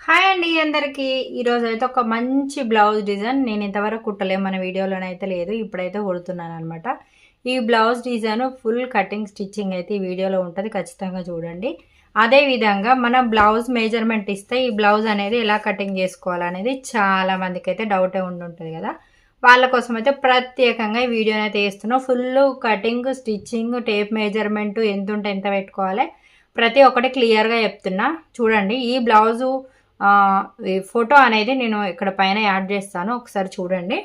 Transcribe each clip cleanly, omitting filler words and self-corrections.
Hi అండి అందరికీ. ఈరోజు అయితే ఒక మంచి బ్లౌజ్ డిజైన్ నేను ఇంతవరకు కుట్టలేము, మన వీడియోలోనైతే లేదు, ఇప్పుడైతే కుడుతున్నాను అనమాట. ఈ blouse design full cutting stitching అయితే ఈ వీడియోలో ఉంటుంది, ఖచ్చితంగా చూడండి. అదేవిధంగా మనం బ్లౌజ్ మెజర్మెంట్ ఇస్తే ఈ బ్లౌజ్ అనేది ఎలా కటింగ్ చేసుకోవాలనేది చాలా మందికి అయితే డౌటే ఉంటుంది కదా. వాళ్ళ కోసం అయితే ప్రత్యేకంగా ఈ వీడియోని అయితే వేస్తున్నాం. Full cutting stitching tape measurement ఎంత ఉంటే ఎంత పెట్టుకోవాలి ప్రతి ఒక్కటి క్లియర్గా చెప్తున్నా. చూడండి, ఈ బ్లౌజు ఈ ఫోటో అనేది నేను ఇక్కడ పైన యాడ్ చేస్తాను, ఒకసారి చూడండి.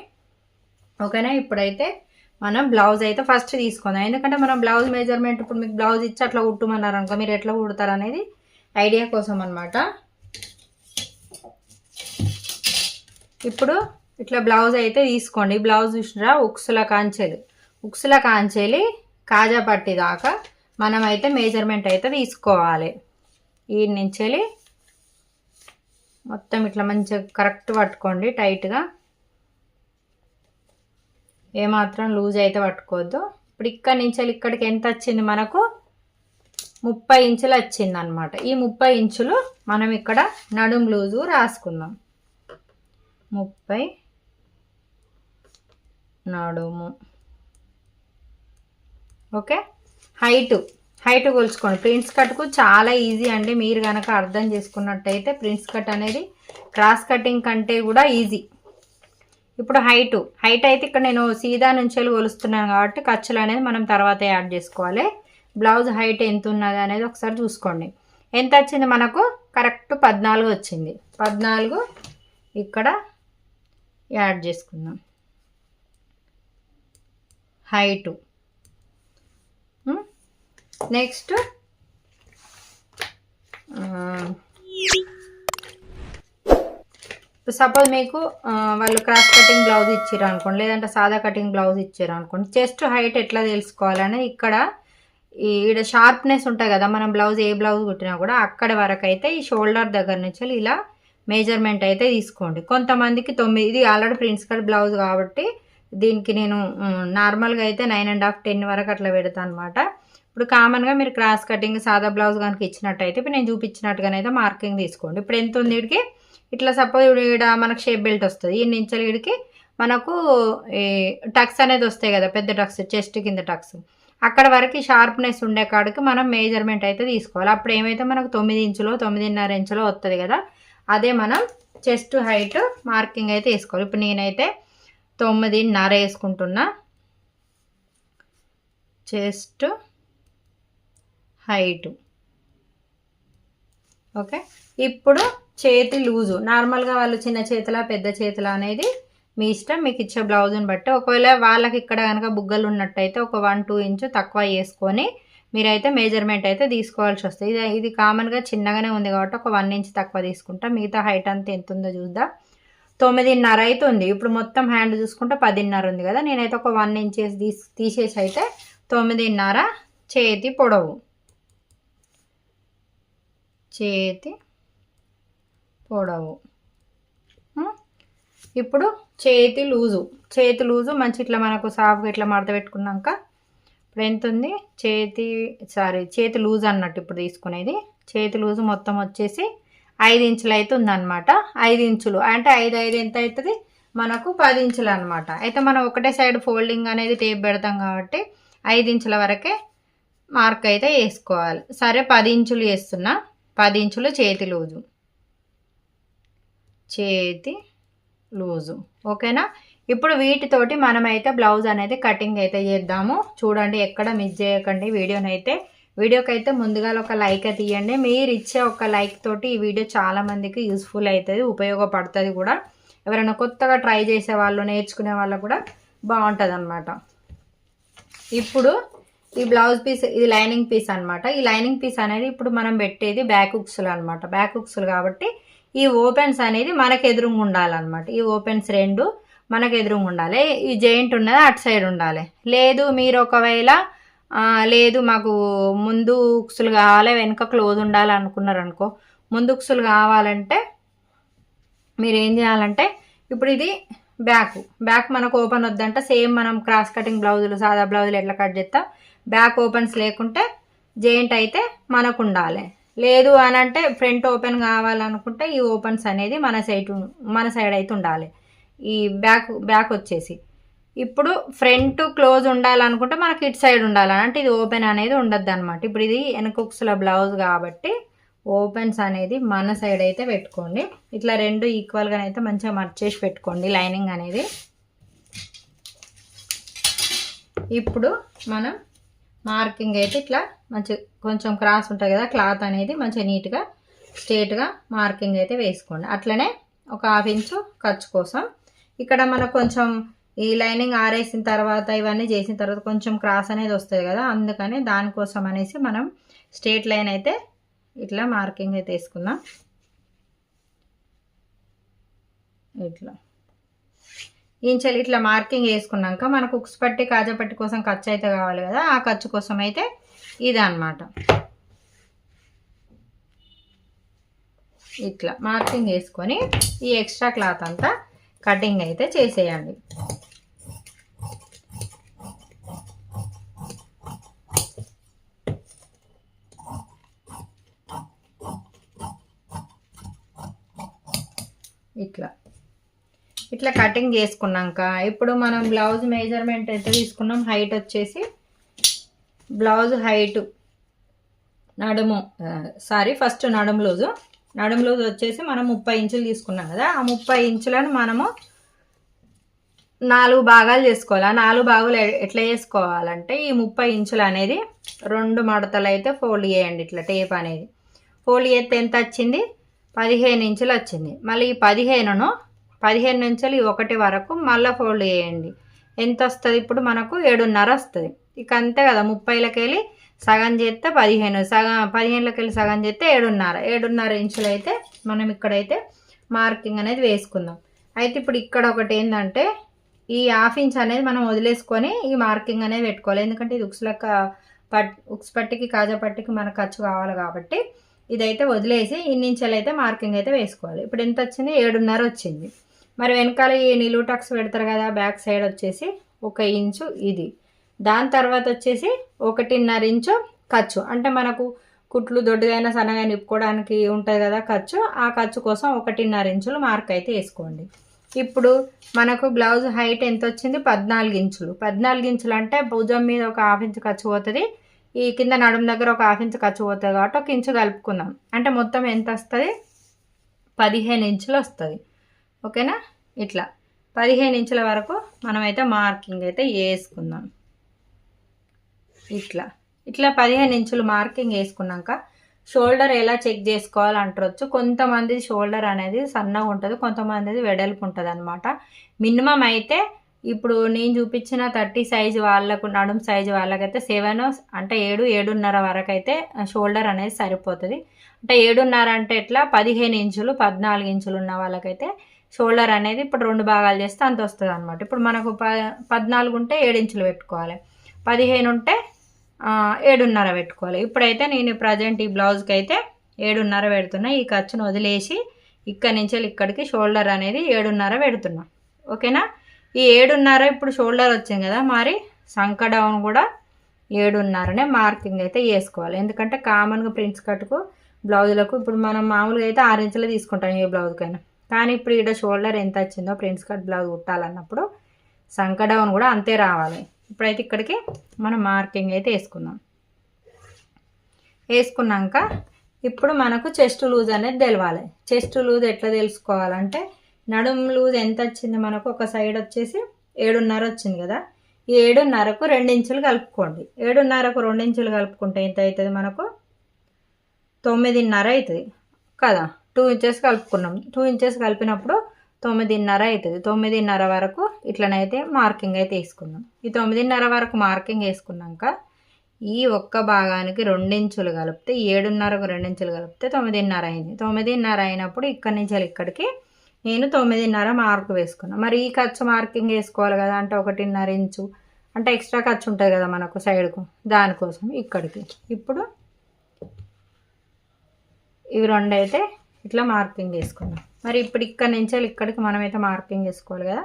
ఓకేనా. ఇప్పుడైతే మనం బ్లౌజ్ అయితే ఫస్ట్ తీసుకుందాం, ఎందుకంటే మనం బ్లౌజ్ మెజర్మెంట్ ఇప్పుడు మీకు బ్లౌజ్ ఇచ్చి అట్లా కుట్టమన్నారు అనుకో, మీరు ఎట్లా కుడతారు అనేది ఐడియా కోసం అనమాట. ఇప్పుడు ఇట్లా బ్లౌజ్ అయితే తీసుకోండి. బ్లౌజ్ చూసినా ఉక్సుల కాంచేలి కాజా పట్టి దాకా మనం అయితే మెజర్మెంట్ అయితే తీసుకోవాలి. ఈ నుంచి మొత్తం ఇట్లా మంచిగా కరెక్ట్ పట్టుకోండి, టైట్గా, ఏమాత్రం లూజ్ అయితే పట్టుకోవద్దు. ఇప్పుడు ఇక్కడి నుంచి ఇక్కడికి ఎంత వచ్చింది, మనకు 30 ఇంచులు వచ్చింది అనమాట. ఈ 30 ఇంచులు మనం ఇక్కడ నడుం లూజు రాసుకుందాం. 30 నడుము. ఓకే. హైట్ కొలుచుకోండి. ప్రిన్స్ కట్కు చాలా ఈజీ అండి, మీరు కనుక అర్థం చేసుకున్నట్టయితే. ప్రిన్స్ కట్ అనేది క్రాస్ కటింగ్ కంటే కూడా ఈజీ. ఇప్పుడు హైట్ అయితే ఇక్కడ నేను సీదా నుంచి కొలుస్తున్నాను కాబట్టి ఖర్చులు అనేది మనం తర్వాత యాడ్ చేసుకోవాలి. బ్లౌజ్ హైట్ ఎంత ఉన్నది అనేది ఒకసారి చూసుకోండి. ఎంత వచ్చింది మనకు, కరెక్ట్ 14 వచ్చింది. 14 ఇక్కడ యాడ్ చేసుకుందాం. హైటు నెక్స్ట్ సపోజ్ మీకు వాళ్ళు క్రాస్ కటింగ్ బ్లౌజ్ ఇచ్చారు అనుకోండి, లేదంటే సాదా కటింగ్ బ్లౌజ్ ఇచ్చారు అనుకోండి, చెస్ట్ హైట్ ఎట్లా తెలుసుకోవాలని ఇక్కడ ఈడ షార్ప్నెస్ ఉంటాయి కదా, మనం బ్లౌజ్ ఏ బ్లౌజ్ కుట్టినా కూడా అక్కడ వరకు అయితే ఈ షోల్డర్ దగ్గర నుంచి ఇలా మెజర్మెంట్ అయితే తీసుకోండి. కొంతమందికి 9, ఇది ఆల్రెడీ ప్రిన్స్ కట్ బ్లౌజ్ కాబట్టి దీనికి నేను నార్మల్గా అయితే 9.5 10 వరకు అట్లా పెడతాను అనమాట. ఇప్పుడు కామన్గా మీరు క్రాస్ కటింగ్ సాదా బ్లౌజ్ కనుక ఇచ్చినట్టయితే ఇప్పుడు నేను చూపించినట్టుగానైతే మార్కింగ్ తీసుకోండి. ఇప్పుడు ఎంత ఉంది వీడికి, ఇట్లా సపోజ్ ఇక్కడ మనకు షేప్ బెల్ట్ వస్తుంది, ఈ నుంచి వీడికి మనకు ఈ టక్స్ అనేది వస్తాయి కదా, పెద్ద టక్స్, చెస్ట్ కింద టక్స్, అక్కడ వరకు షార్ప్నెస్ ఉండే కాడికి మనం మెజర్మెంట్ అయితే తీసుకోవాలి. అప్పుడు ఏమైతే మనకు 9 ఇంచులో 9.5 ఇంచులో వస్తుంది కదా, అదే మనం చెస్ట్ హైట్ మార్కింగ్ అయితే వేసుకోవాలి. ఇప్పుడు నేనైతే 9.5 వేసుకుంటున్నా చెస్ట్ హైటు. ఓకే. ఇప్పుడు చేతి లూజు, నార్మల్గా వాళ్ళు చిన్న చేతుల పెద్ద చేతుల అనేది మీ ఇష్టం, మీకు ఇచ్చే బ్లౌజ్ని బట్టి. ఒకవేళ వాళ్ళకి ఇక్కడ కనుక బుగ్గలు ఉన్నట్టయితే ఒక 1-2 ఇంచు తక్కువ వేసుకొని మీరైతే మెజర్మెంట్ అయితే తీసుకోవాల్సి వస్తుంది. ఇది కామన్గా చిన్నగానే ఉంది కాబట్టి ఒక 1 ఇంచ్ తక్కువ తీసుకుంటా. మిగతా హైట్ అంతా ఎంత ఉందో చూద్దాం. 9.5 అయితే ఉంది. ఇప్పుడు మొత్తం హ్యాండ్ చూసుకుంటే 10.5 ఉంది కదా, నేనైతే ఒక 1 ఇంచ్ తీసేసి అయితే 9.5 చేతి పొడవు. ఇప్పుడు చేతి లూజు మంచి ఇట్లా మనకు సాఫ్గా ఇట్లా మడత పెట్టుకున్నాక ఇప్పుడు ఎంత ఉంది, చేతి లూజ్ అన్నట్టు ఇప్పుడు తీసుకునేది. చేతి లూజు మొత్తం వచ్చేసి 5 ఇంచులు అయితే ఉందన్నమాట. 5 ఇంచులు అంటే 5 ఎంత అవుతుంది మనకు 10 ఇంచులు అనమాట. అయితే మనం ఒకటే సైడ్ ఫోల్డింగ్ అనేది టేప్ పెడతాం కాబట్టి 5 ఇంచుల వరకే మార్క్ అయితే వేసుకోవాలి. సరే, 10 ఇంచులు వేస్తున్నా. 10 ఇంచులు చేతి లూజు. ఓకేనా. ఇప్పుడు వీటితోటి మనమైతే బ్లౌజ్ అనేది కటింగ్ అయితే చేద్దాము. చూడండి, ఎక్కడ మిస్ చేయకండి వీడియోకి అయితే ముందుగా ఒక లైక్ అయితే ఇవ్వండి. మీరు ఇచ్చే ఒక లైక్ తోటి ఈ వీడియో చాలా మందికి యూస్ఫుల్ అవుతుంది, ఉపయోగపడుతుంది కూడా. ఎవరైనా కొత్తగా ట్రై చేసే వాళ్ళు, నేర్చుకునే వాళ్ళు కూడా బాగుంటుంది అనమాట. ఇప్పుడు ఈ బ్లౌజ్ పీస్, ఇది లైనింగ్ పీస్ అనమాట. ఈ లైనింగ్ పీస్ అనేది ఇప్పుడు మనం పెట్టేది బ్యాక్ హుక్స్లు అనమాట. బ్యాక్ హుక్స్లు కాబట్టి ఈ ఓపెన్స్ అనేది మనకు ఎదురుగా ఉండాలన్నమాట. ఈ ఓపెన్స్ 2 మనకు ఎదురుగా ఉండాలి. ఈ జాయింట్ ఉన్నది అటు సైడ్ ఉండాలి. లేదు మీరు ఒకవేళ లేదు మాకు ముందు హుక్స్లు కావాలి వెనుక క్లోజ్ ఉండాలి అనుకున్నారు అనుకో, ముందు హుక్స్లు కావాలంటే మీరు ఏం చేయాలంటే, ఇప్పుడు ఇది బ్యాక్ మనకు ఓపెన్ వద్దంట. సేమ్ మనం క్రాస్ కటింగ్ బ్లౌజులు సాదా బ్లౌజులు ఎట్లా కట్ చేస్తాం, బ్యాక్ ఓపెన్స్ లేకుంటే జాయింట్ అయితే మనకు ఉండాలి. లేదు అని అంటే ఫ్రంట్ ఓపెన్ కావాలనుకుంటే ఈ ఓపెన్స్ అనేది మన సైడ్ అయితే ఉండాలి. ఈ బ్యాక్ వచ్చేసి ఇప్పుడు ఫ్రంట్ క్లోజ్ ఉండాలనుకుంటే మనకి ఇటు సైడ్ ఉండాలని అంటే ఇది ఓపెన్ అనేది ఉండద్దు అనమాట. ఇప్పుడు ఇది వెనకొక్సుల బ్లౌజ్ కాబట్టి ఓపెన్స్ అనేది మన సైడ్ అయితే పెట్టుకోండి. ఇట్లా రెండు ఈక్వల్గా అయితే మంచిగా మర్చేసి పెట్టుకోండి లైనింగ్ అనేది. ఇప్పుడు మనం మార్కింగ్ అయితే ఇట్లా మంచి కొంచెం క్రాస్ ఉంటుంది కదా క్లాత్ అనేది మంచిగా నీట్గా స్ట్రేట్గా మార్కింగ్ అయితే వేసుకోండి. అట్లనే ఒక 1/2 ఇంచు ఖర్చు కోసం ఇక్కడ మనకు కొంచెం ఈ లైనింగ్ ఆరేసిన తర్వాత ఇవన్నీ చేసిన తర్వాత కొంచెం క్రాస్ అనేది వస్తుంది కదా, అందుకని దానికోసం అనేసి మనం స్ట్రేట్ లైన్ అయితే ఇట్లా మార్కింగ్ అయితే వేసుకుందాం. ఇట్లా ఇంచెలు ఇట్లా మార్కింగ్ వేసుకున్నాక మనకు ఉక్స్ పట్టి కాజా పట్టి కోసం ఖర్చు అయితే కావాలి కదా, ఆ ఖర్చు కోసం అయితే ఇదన్నమాట. ఇట్లా మార్కింగ్ వేసుకొని ఈ ఎక్స్ట్రా క్లాత్ అంతా కటింగ్ అయితే చేసేయండి. ఇట్లా కటింగ్ చేసుకున్నాక ఇప్పుడు మనం బ్లౌజ్ మెజర్మెంట్ అయితే తీసుకున్నాం. హైట్ వచ్చేసి బ్లౌజ్ హైట్ ఫస్ట్ నడుము లూజు వచ్చేసి మనం 30 ఇంచులు తీసుకున్నాం కదా, ఆ 30 ఇంచులను మనము 4 భాగాలు చేసుకోవాలి. ఆ 4 భాగాలు ఎట్లా చేసుకోవాలంటే ఈ 30 ఇంచులు అనేది 2 మడతలు అయితే ఫోల్డ్ చేయండి. ఇట్లా టేప్ అనేది ఫోల్డ్ చేస్తే ఎంత వచ్చింది, 15 ఇంచులు వచ్చింది. మళ్ళీ ఈ 15 నుంచి 1 వరకు మళ్ళీ ఫోల్డ్ చేయండి. ఎంత వస్తుంది ఇప్పుడు మనకు 7.5 వస్తుంది. ఇక అంతే కదా, 30లకి వెళ్ళి సగం చేస్తే 15, 15లకి వెళ్ళి సగం చేస్తే 7.5 ఇంచులు అయితే మనం ఇక్కడైతే మార్కింగ్ అనేది వేసుకుందాం. అయితే ఇప్పుడు ఇక్కడ ఒకటి ఏంటంటే ఈ 1/2 ఇంచ్ అనేది మనం వదిలేసుకొని ఈ మార్కింగ్ అనేది పెట్టుకోవాలి. ఎందుకంటే ఇది ఉక్స్ పట్టికి కాజా పట్టికి మనకు ఖర్చు కావాలి కాబట్టి ఇదైతే వదిలేసి ఇన్నించెలు అయితే మార్కింగ్ అయితే వేసుకోవాలి. ఇప్పుడు ఎంత వచ్చింది, 7.5 వచ్చింది. మరి వెనకాల ఈ నిలువు టక్స్ పెడతారు కదా, బ్యాక్ సైడ్ వచ్చేసి 1 ఇంచు ఇది, దాని తర్వాత వచ్చేసి 1.5 ఇంచు ఖర్చు. అంటే మనకు కుట్లు దొడ్డుగైనా సన్నగా నిప్పుకోవడానికి ఉంటుంది కదా ఖర్చు, ఆ ఖర్చు కోసం 1.5 ఇంచులు మార్క్ అయితే వేసుకోండి. ఇప్పుడు మనకు బ్లౌజ్ హైట్ ఎంత వచ్చింది, 14 ఇంచులు. 14 ఇంచులు అంటే భుజం మీద ఒక 1/2 ఇంచు ఖర్చు పోతుంది, ఈ కింద నడుము దగ్గర ఒక 1/2 ఇంచు ఖర్చు పోతుంది కాబట్టి 1 ఇంచు కలుపుకుందాం. అంటే మొత్తం ఎంత వస్తుంది, 15 ఇంచులు వస్తుంది. ఓకేనా, ఇట్లా 15 ఇంచుల వరకు మనమైతే మార్కింగ్ అయితే వేసుకుందాం. ఇట్లా 15 ఇంచులు మార్కింగ్ వేసుకున్నాక షోల్డర్ ఎలా చెక్ చేసుకోవాలంటారొచ్చు. కొంతమంది షోల్డర్ అనేది సన్నగా ఉంటుంది, కొంతమంది వెడల్పు ఉంటుంది అనమాట. మినిమం అయితే ఇప్పుడు నేను చూపించిన 30 సైజు వాళ్ళకు, నడుము సైజు వాళ్ళకైతే 7 అంటే 7.5 వరకు అయితే షోల్డర్ అనేది సరిపోతుంది. అంటే 7.5 అంటే ఎట్లా, 15 ఇంచులు 14 ఇంచులు ఉన్న వాళ్ళకైతే షోల్డర్ అనేది ఇప్పుడు 2 భాగాలు చేస్తే అంత వస్తుంది అనమాట. ఇప్పుడు మనకు 14 ఉంటే 7 ఇంచులు పెట్టుకోవాలి, 15 ఉంటే 7.5 పెట్టుకోవాలి. ఇప్పుడైతే నేను ప్రజెంట్ ఈ బ్లౌజ్కి అయితే 7.5 పెడుతున్నా. ఈ ఖర్చును వదిలేసి ఇక్కడి నుంచి ఇక్కడికి షోల్డర్ అనేది 7.5 పెడుతున్నా. ఓకేనా, ఈ 7.5 ఇప్పుడు షోల్డర్ వచ్చింది కదా, మరి సంక డౌన్ కూడా 7.5నే మార్కింగ్ అయితే వేసుకోవాలి. ఎందుకంటే కామన్గా ప్రింట్స్ కట్టుకు బ్లౌజులకు ఇప్పుడు మనం మామూలుగా అయితే 6 ఇంచులు తీసుకుంటాం ఏ బ్లౌజ్కైనా, కానీ ఇప్పుడు ఇక్కడ షోల్డర్ ఎంత వచ్చిందో ప్రింట్స్ కట్ బ్లౌజ్ కుట్టాలన్నప్పుడు సంక డౌన్ కూడా అంతే రావాలి. ఇప్పుడైతే ఇక్కడికి మనం మార్కింగ్ అయితే వేసుకున్నాక ఇప్పుడు మనకు చెస్ట్ లూజ్ అనేది తెలవాలి. చెస్ట్ లూజ్ ఎట్లా తెలుసుకోవాలంటే నడుము లూజ్ ఎంత వచ్చింది మనకు, ఒక సైడ్ వచ్చేసి 7.5 వచ్చింది కదా, ఈ 7.5కు 2 ఇంచులు కలుపుకోండి. 7.5కు 2 ఇంచులు కలుపుకుంటే ఎంత అవుతుంది మనకు, 9.5 అవుతుంది కదా. 2 ఇంచెస్ కలుపుకున్నాం, 2 ఇంచెస్ కలిపినప్పుడు 9.5 అవుతుంది. 9.5 వరకు ఇట్లనైతే మార్కింగ్ అయితే వేసుకుందాం. ఈ 9.5 వరకు మార్కింగ్ వేసుకున్నాక ఈ ఒక్క భాగానికి 2 ఇంచులు కలిపితే 7.5కు 2 ఇంచులు కలిపితే 9.5 అయింది. 9.5 అయినప్పుడు ఇక్కడి నుంచి ఇక్కడికి నేను 9.5 మార్కు వేసుకున్నాను. మరి ఈ ఖర్చు మార్కింగ్ వేసుకోవాలి కదా, అంటే 1.5 ఇంచు అంటే ఎక్స్ట్రా ఖర్చు ఉంటుంది కదా మనకు సైడ్కు, దానికోసం ఇక్కడికి ఇప్పుడు ఇవి 2 అయితే ఇట్లా మార్కింగ్ వేసుకున్నాం. మరి ఇప్పుడు ఇక్కడి నుంచి ఇక్కడికి మనమైతే మార్కింగ్ వేసుకోవాలి కదా.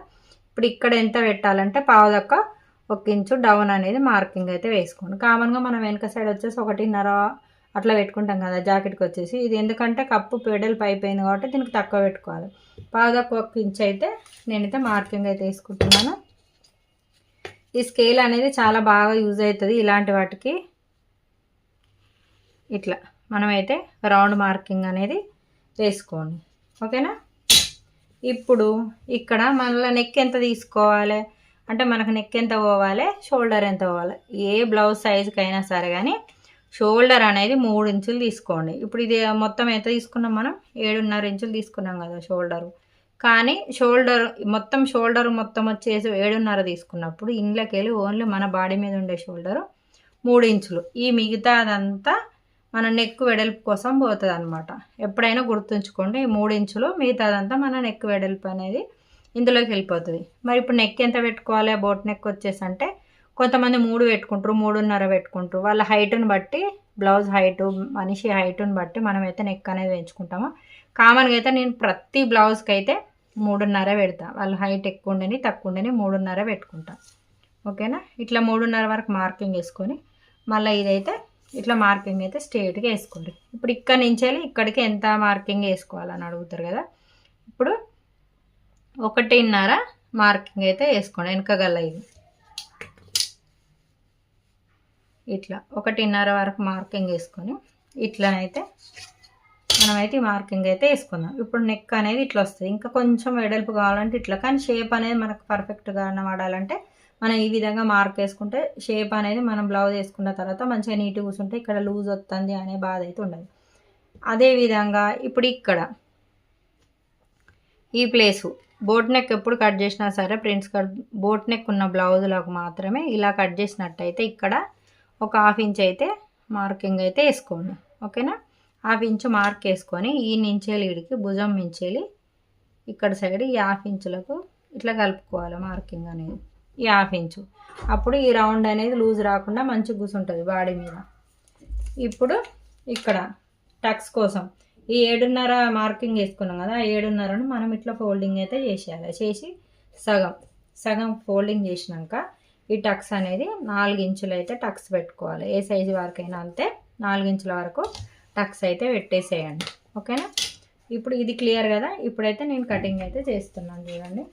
ఇప్పుడు ఇక్కడ ఎంత పెట్టాలంటే 1/4 ఇంచు డౌన్ అనేది మార్కింగ్ అయితే వేసుకోండి. కామన్గా మనం వెనక సైడ్ వచ్చేసి 1.5 అట్లా పెట్టుకుంటాం కదా జాకెట్కి వచ్చేసి. ఇది ఎందుకంటే కప్పు వెడల్పు అయిపోయింది కాబట్టి దీనికి తక్కువ పెట్టుకోవాలి. పావుతక్కువ ఇంచ్ అయితే నేనైతే మార్కింగ్ అయితే వేసుకుంటున్నాను. ఈ స్కేల్ అనేది చాలా బాగా యూజ్ అవుతుంది ఇలాంటి వాటికి. ఇట్లా మనమైతే రౌండ్ మార్కింగ్ అనేది వేసుకోండి, ఓకేనా. ఇప్పుడు ఇక్కడ మళ్ళీ నెక్ ఎంత తీసుకోవాలి అంటే మనకు నెక్ ఎంత పోవాలి, షోల్డర్ ఎంత పోవాలి. ఏ బ్లౌజ్ సైజుకి అయినా సరే కానీ షోల్డర్ అనేది 3 ఇంచులు తీసుకోండి. ఇప్పుడు ఇది మొత్తం ఎంత తీసుకున్నాం మనం, 7.5 ఇంచులు తీసుకున్నాం కదా షోల్డరు. కానీ షోల్డర్ మొత్తం వచ్చేసి 7.5 తీసుకున్నప్పుడు ఇంట్లోకి వెళ్ళి ఓన్లీ మన బాడీ మీద ఉండే షోల్డరు 3 ఇంచులు. ఈ మిగతా అదంతా మన నెక్ వెడల్పు కోసం పోతుంది అనమాట. ఎప్పుడైనా గుర్తుంచుకోండి, 3 ఇంచులు మిగతాదంతా మన నెక్ వెడల్పు అనేది ఇందులోకి వెళ్ళిపోతుంది. మరి ఇప్పుడు నెక్ ఎంత పెట్టుకోవాలి, బోట్ నెక్ వచ్చేసి అంటే కొంతమంది 3 పెట్టుకుంటారు, 3.5 పెట్టుకుంటారు. వాళ్ళ హైట్ని బట్టి, బ్లౌజ్ హైటు, మనిషి హైట్ని బట్టి మనమైతే నెక్ అనేది పెంచుకుంటాము. కామన్గా అయితే నేను ప్రతి బ్లౌజ్కి అయితే 3.5 పెడతా. వాళ్ళ హైట్ ఎక్కువ ఉండని తక్కువ ఉండని 3.5 పెట్టుకుంటా, ఓకేనా. ఇట్లా 3.5 వరకు మార్కింగ్ వేసుకొని మళ్ళీ ఇదైతే ఇట్లా మార్కింగ్ అయితే స్ట్రేట్గా వేసుకోండి. ఇప్పుడు ఇక్కడ నుంచి ఇక్కడికి ఎంత మార్కింగ్ వేసుకోవాలని అడుగుతారు కదా. ఇప్పుడు 1.5 మార్కింగ్ అయితే వేసుకోండి వెనకగల. ఇది ఇట్లా 1.5 వరకు మార్కింగ్ వేసుకొని ఇట్లనైతే మనమైతే ఈ మార్కింగ్ అయితే వేసుకుందాం. ఇప్పుడు నెక్ అనేది ఇట్లా వస్తుంది. ఇంకా కొంచెం వెడల్పు కావాలంటే ఇట్లా, కానీ షేప్ అనేది మనకు పర్ఫెక్ట్గా వాడాలంటే మనం ఈ విధంగా మార్క్ వేసుకుంటే షేప్ అనేది మనం బ్లౌజ్ వేసుకున్న తర్వాత మంచిగా నీట్గా కూర్చుంటే ఇక్కడ లూజ్ వస్తుంది అనే బాధ అయితే ఉండదు. అదేవిధంగా ఇప్పుడు ఇక్కడ ఈ ప్లేసు బోట్ నెక్ ఎప్పుడు కట్ చేసినా సరే ప్రింట్స్ కట్ బోట్ నెక్ ఉన్న బ్లౌజులకు మాత్రమే ఇలా కట్ చేసినట్టయితే ఇక్కడ ఒక 1/2 ఇంచ్ అయితే మార్కింగ్ అయితే వేసుకోండి, ఓకేనా. 1/2 ఇంచ్ మార్క్ వేసుకొని ఈ నుంచేలి ఇడికి భుజం నుంచేలి ఇక్కడ సైడ్ ఈ 1/2 ఇంచులకు ఇట్లా కలుపుకోవాలి మార్కింగ్ అనేది, ఈ 1/2 ఇంచు. అప్పుడు ఈ రౌండ్ అనేది లూజ్ రాకుండా మంచిగా కూర్చుంటుంది బాడీ మీద. ఇప్పుడు ఇక్కడ టక్స్ కోసం ఈ 7.5 మార్కింగ్ వేసుకున్నాం కదా, ఆ 7.5ను మనం ఇట్లా ఫోల్డింగ్ అయితే చేసేయాలి. చేసి సగం ఫోల్డింగ్ చేసినాక ఈ టక్స్ అనేది 4 ఇంచులు అయితే టక్స్ పెట్టుకోవాలి. ఏ సైజు వరకైనా అంతే 4 ఇంచుల వరకు టక్స్ అయితే పెట్టేసేయండి, ఓకేనా. ఇప్పుడు ఇది క్లియర్ కదా. ఇప్పుడైతే నేను కటింగ్ అయితే చేస్తున్నాను చూడండి.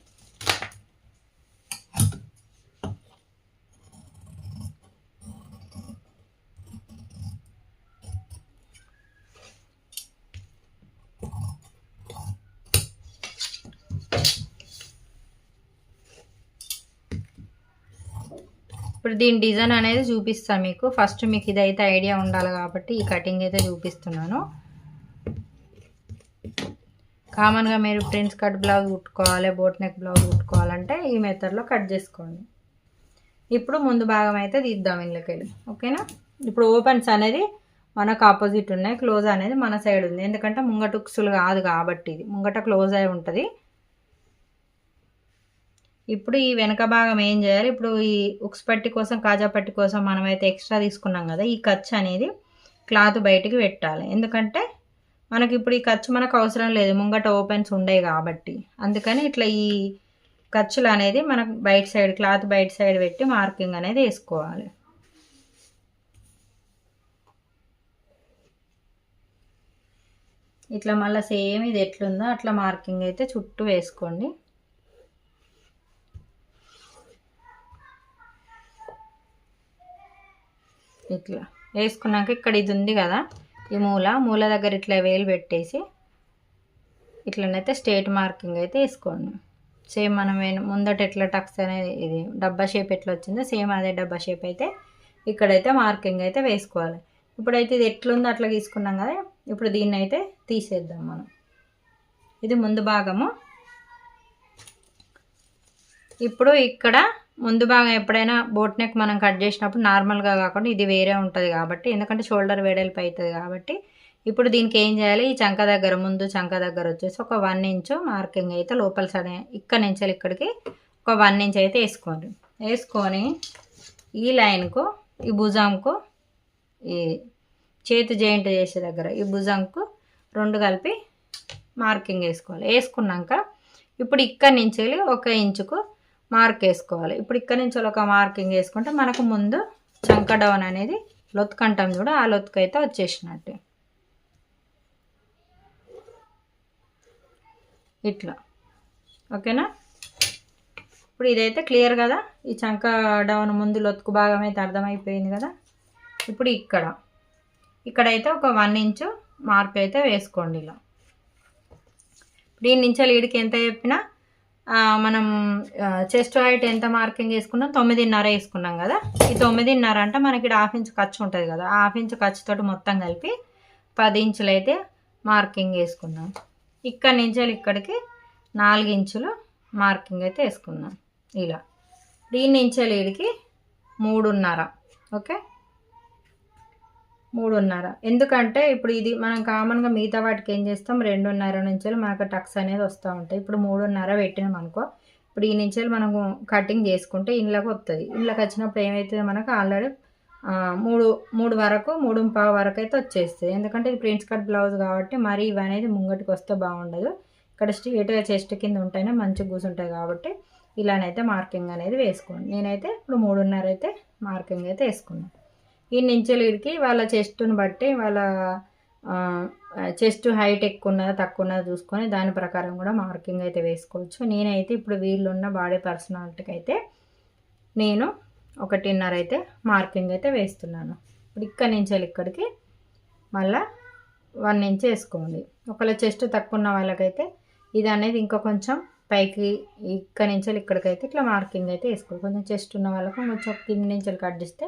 ఇప్పుడు దీని డిజైన్ అనేది చూపిస్తాను మీకు. ఫస్ట్ మీకు ఇదైతే ఐడియా ఉండాలి కాబట్టి ఈ కటింగ్ అయితే చూపిస్తున్నాను. కామన్గా మీరు ప్రిన్స్ కట్ బ్లౌజ్ కుట్టుకోవాలి, బోట్ నెక్ బ్లౌజ్ కుట్టుకోవాలంటే ఈ మెథడ్లో కట్ చేసుకోండి. ఇప్పుడు ముందు భాగం అయితే తీద్దాం ఇందులోకి వెళ్ళి, ఓకేనా. ఇప్పుడు ఓపెన్స్ అనేది మనకు ఆపోజిట్ ఉన్నాయి, క్లోజ్ అనేది మన సైడ్ ఉంది. ఎందుకంటే ముంగట ఉక్సులు కాదు కాబట్టి ఇది ముంగట క్లోజ్ అయి ఉంటుంది. ఇప్పుడు ఈ వెనక భాగం ఏం చేయాలి, ఇప్పుడు ఈ ఉక్స్ పట్టి కోసం కాజా పట్టి కోసం మనమైతే ఎక్స్ట్రా తీసుకున్నాం కదా, ఈ ఖర్చు అనేది క్లాత్ బయటికి పెట్టాలి. ఎందుకంటే మనకి ఇప్పుడు ఈ ఖర్చు మనకు అవసరం లేదు, ముంగట ఓపెన్స్ ఉండేవి కాబట్టి. అందుకని ఇట్లా ఈ ఖర్చులు అనేది మనకు బయట సైడ్ క్లాత్ బయట సైడ్ పెట్టి మార్కింగ్ అనేది వేసుకోవాలి. ఇట్లా మళ్ళీ సేమ్ ఇది ఎట్లుందో అట్లా మార్కింగ్ అయితే చుట్టూ వేసుకోండి. ఇట్లా వేసుకున్నాక ఇక్కడ ఇది ఉంది కదా, ఈ మూల దగ్గర ఇట్లా వేలు పెట్టేసి ఇట్లనైతే స్ట్రేట్ మార్కింగ్ అయితే వేసుకోండి. సేమ్ మనం ముందట ఎట్లా టక్స్ అనేది ఇది డబ్బా షేప్ ఎట్లా వచ్చిందో సేమ్ అదే డబ్బా షేప్ అయితే ఇక్కడైతే మార్కింగ్ అయితే వేసుకోవాలి. ఇప్పుడైతే ఇది ఎట్లుందో అట్లా తీసుకున్నాం కదా, ఇప్పుడు దీన్ని అయితే తీసేద్దాం మనం. ఇది ముందు భాగము. ఇప్పుడు ఇక్కడ ముందు భాగం ఎప్పుడైనా బోట్ నెక్ మనం కట్ చేసినప్పుడు నార్మల్గా కాకుండా ఇది వేరే ఉంటుంది కాబట్టి, ఎందుకంటే షోల్డర్ వెడల్పు అవుతుంది కాబట్టి ఇప్పుడు దీనికి ఏం చేయాలి, ఈ చంక దగ్గర ముందు చంక దగ్గర వచ్చేసి ఒక 1 ఇంచు మార్కింగ్ అయితే లోపల సరే ఇక్కడ నుంచి ఇక్కడికి ఒక 1 ఇంచ్ అయితే వేసుకోండి. వేసుకొని ఈ లైన్కు ఈ భుజంకు ఈ చేతి జాయింట్ చేసే దగ్గర ఈ భుజంకు 2 కలిపి మార్కింగ్ వేసుకోవాలి. వేసుకున్నాక ఇప్పుడు ఇక్కడ నుంచి 1 ఇంచుకు మార్క్ వేసుకోవాలి. ఇప్పుడు ఇక్కడ నుంచి ఒక మార్కింగ్ వేసుకుంటే మనకు ముందు చంక డౌన్ అనేది లొత్తుకు అంటాం చూడ, ఆ లొత్తుకు అయితే వచ్చేసినట్టు ఇట్లా. ఓకేనా? ఇప్పుడు ఇదైతే క్లియర్ కదా. ఈ చంక డౌన్ ముందు లొత్తుకు భాగం అయితే అర్థమైపోయింది కదా. ఇప్పుడు ఇక్కడైతే ఒక 1 ఇంచు మార్క్ అయితే వేసుకోండి ఇలా. దీని నుంచి లీడ్కి ఎంత చెప్పినా మనం చెస్ట్ హైట్ ఎంత మార్కింగ్ వేసుకున్నాం, 9.5 వేసుకున్నాం కదా. ఈ 9.5 అంటే మనకి ఇక్కడ 1/2 ఇంచు ఖర్చు ఉంటుంది కదా. 1/2 ఇంచు ఖర్చుతో మొత్తం కలిపి 10 ఇంచులు అయితే మార్కింగ్ వేసుకున్నాం. ఇక్కడ నుంచి ఇక్కడికి 4 ఇంచులు మార్కింగ్ అయితే వేసుకున్నాం ఇలా. దీని నుంచి లీడ్కి 3.5. ఓకే, 3.5. ఎందుకంటే ఇప్పుడు ఇది మనం కామన్గా మిగతా వాటికి ఏం చేస్తాం, 2.5 నుంచి మనకు టక్స్ అనేది వస్తూ ఉంటాయి. ఇప్పుడు 3.5 పెట్టినాం అనుకో. ఇప్పుడు ఈ నుంచి మనకు కటింగ్ చేసుకుంటే ఇంట్లోకి వస్తుంది. ఇంట్లోకి వచ్చినప్పుడు ఏమవుతుంది, మనకు ఆల్రెడీ 3 వరకు 3.5 వరకు అయితే వచ్చేస్తుంది. ఎందుకంటే ఇది ప్రిన్స్ కట్ బ్లౌజ్ కాబట్టి మరి ఇవి అనేది ముంగటికి వస్తే బాగుండదు. ఇక్కడ స్ట్రేట్గా చెస్ట్ కింద ఉంటేనే మంచిగా కూర్చుంటాయి కాబట్టి ఇలానైతే మార్కింగ్ అనేది వేసుకోండి. నేనైతే ఇప్పుడు 3.5 అయితే మార్కింగ్ అయితే వేసుకున్నాను. ఈ నుంచి లీడ్కి వాళ్ళ చెస్ట్ని బట్టి వాళ్ళ చెస్ట్ హైట్ ఎక్కువ ఉన్నదా తక్కువ ఉన్నదా చూసుకొని దాని ప్రకారం కూడా మార్కింగ్ అయితే వేసుకోవచ్చు. నేనైతే ఇప్పుడు వీళ్ళున్న బాడీ పర్సనాలిటీకి అయితే నేను 1.5 అయితే మార్కింగ్ అయితే వేస్తున్నాను. ఇప్పుడు ఇక్కడి నుంచి ఇక్కడికి మళ్ళీ 1 ఇంచ్ వేసుకోండి. ఒకవేళ చెస్ట్ తక్కువ ఉన్న వాళ్ళకైతే ఇది అనేది ఇంకా కొంచెం పైకి ఇక్కడి నుంచి ఇక్కడికైతే ఇట్లా మార్కింగ్ అయితే వేసుకోవాలి. కొంచెం చెస్ట్ ఉన్న వాళ్ళకు కొంచెం కింద నుంచి కట్ చేస్తే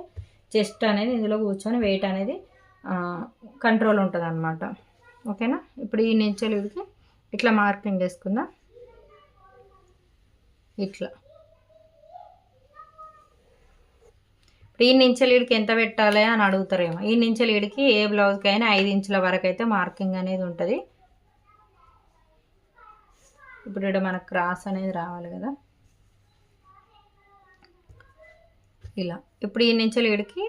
చెస్ట్ అనేది ఇందులో కూర్చొని వెయిట్ అనేది కంట్రోల్ ఉంటుంది అన్నమాట. ఓకేనా? ఇప్పుడు ఈ నుంచి వీడికి ఇట్లా మార్కింగ్ వేసుకుందాం ఇట్లా. ఇప్పుడు ఈ నుంచి లీడ్కి ఎంత పెట్టాలి అని అడుగుతారేమో. ఈ నుంచి లీడ్కి ఏ బ్లౌజ్కి అయినా 5 ఇంచుల వరకు అయితే మార్కింగ్ అనేది ఉంటుంది. ఇప్పుడు ఇక్కడ మనకు క్రాస్ అనేది రావాలి కదా ఇలా. ఇప్పుడు ఈ నుంచి లీడ్కి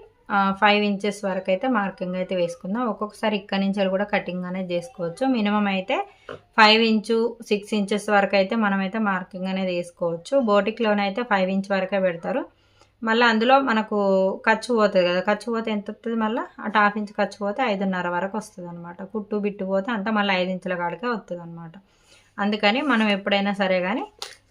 5 ఇంచెస్ వరకు అయితే మార్కింగ్ అయితే వేసుకుందాం. ఒక్కొక్కసారి ఇక్కడ నుంచి కూడా కటింగ్ అనేది చేసుకోవచ్చు. మినిమం అయితే 5 ఇంచు 6 ఇంచెస్ వరకు అయితే మనమైతే మార్కింగ్ అనేది వేసుకోవచ్చు. బోటిక్లోనైతే 5 ఇంచ్ వరకే పెడతారు. మళ్ళీ అందులో మనకు ఖర్చు పోతుంది కదా. ఖర్చు పోతే ఎంత వస్తుంది, మళ్ళీ అటు 1/2 ఇంచ్ ఖర్చు పోతే 5.5 వరకు వస్తుంది అనమాట. కుట్టు బిట్టు పోతే అంతా మళ్ళీ 5 ఇంచుల కాడికే వస్తుంది అనమాట. అందుకని మనం ఎప్పుడైనా సరే కానీ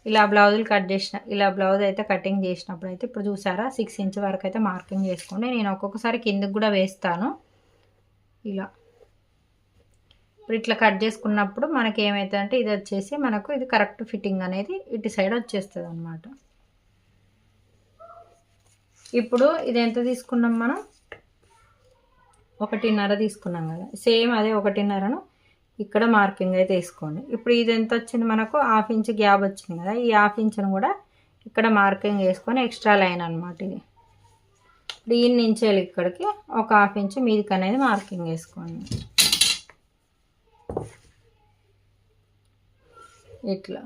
ఇలా బ్లౌజులు కట్ చేసిన ఇలా బ్లౌజ్ అయితే కటింగ్ చేసినప్పుడు అయితే ఇప్పుడు చూసారా 6 ఇంచ్ వరకు అయితే మార్కింగ్ చేసుకోండి. నేను ఒక్కొక్కసారి కిందకి కూడా వేస్తాను ఇలా. ఇప్పుడు ఇట్లా కట్ చేసుకున్నప్పుడు మనకి ఏమవుతుందంటే ఇది వచ్చేసి మనకు ఇది కరెక్ట్ ఫిట్టింగ్ అనేది ఇటు సైడ్ వచ్చేస్తుంది అనమాట. ఇప్పుడు ఇది ఎంత తీసుకున్నాం మనం, 1.5 తీసుకున్నాం కదా. సేమ్ అదే 1.5ను ఇక్కడ మార్కింగ్ అయితే వేసుకోండి. ఇప్పుడు ఇది ఎంత వచ్చింది మనకు, 1/2 ఇంచ్ గ్యాప్ వచ్చింది కదా. ఈ 1/2 ఇంచ్ను కూడా ఇక్కడ మార్కింగ్ వేసుకొని ఎక్స్ట్రా లైన్ అనమాట ఇది. దీని నుంచి ఇక్కడికి ఒక 1/2 ఇంచ్ మీదికి అనేది మార్కింగ్ వేసుకోండి ఇట్లా.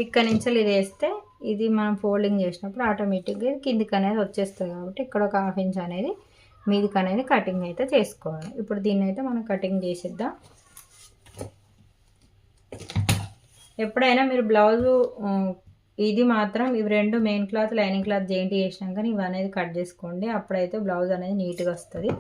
ఇక్కడ నుంచి ఇది వేస్తే ఇది మనం ఫోల్డింగ్ చేసినప్పుడు ఆటోమేటిక్గా కిందికి అనేది వచ్చేస్తుంది కాబట్టి ఇక్కడ ఒక 1/2 ఇంచ్ అనేది మీదికి అనేది కటింగ్ అయితే చేసుకోవాలి. ఇప్పుడు దీన్ని అయితే మనం కటింగ్ చేసేద్దాం. ఎప్పుడైనా మీరు బ్లౌజు ఇది మాత్రం ఇవి 2 main cloth lining cloth joint చేసినాక ఇవి అనేది కట్ చేసుకోండి. అప్పుడైతే బ్లౌజ్ అనేది నీట్గా వస్తుంది.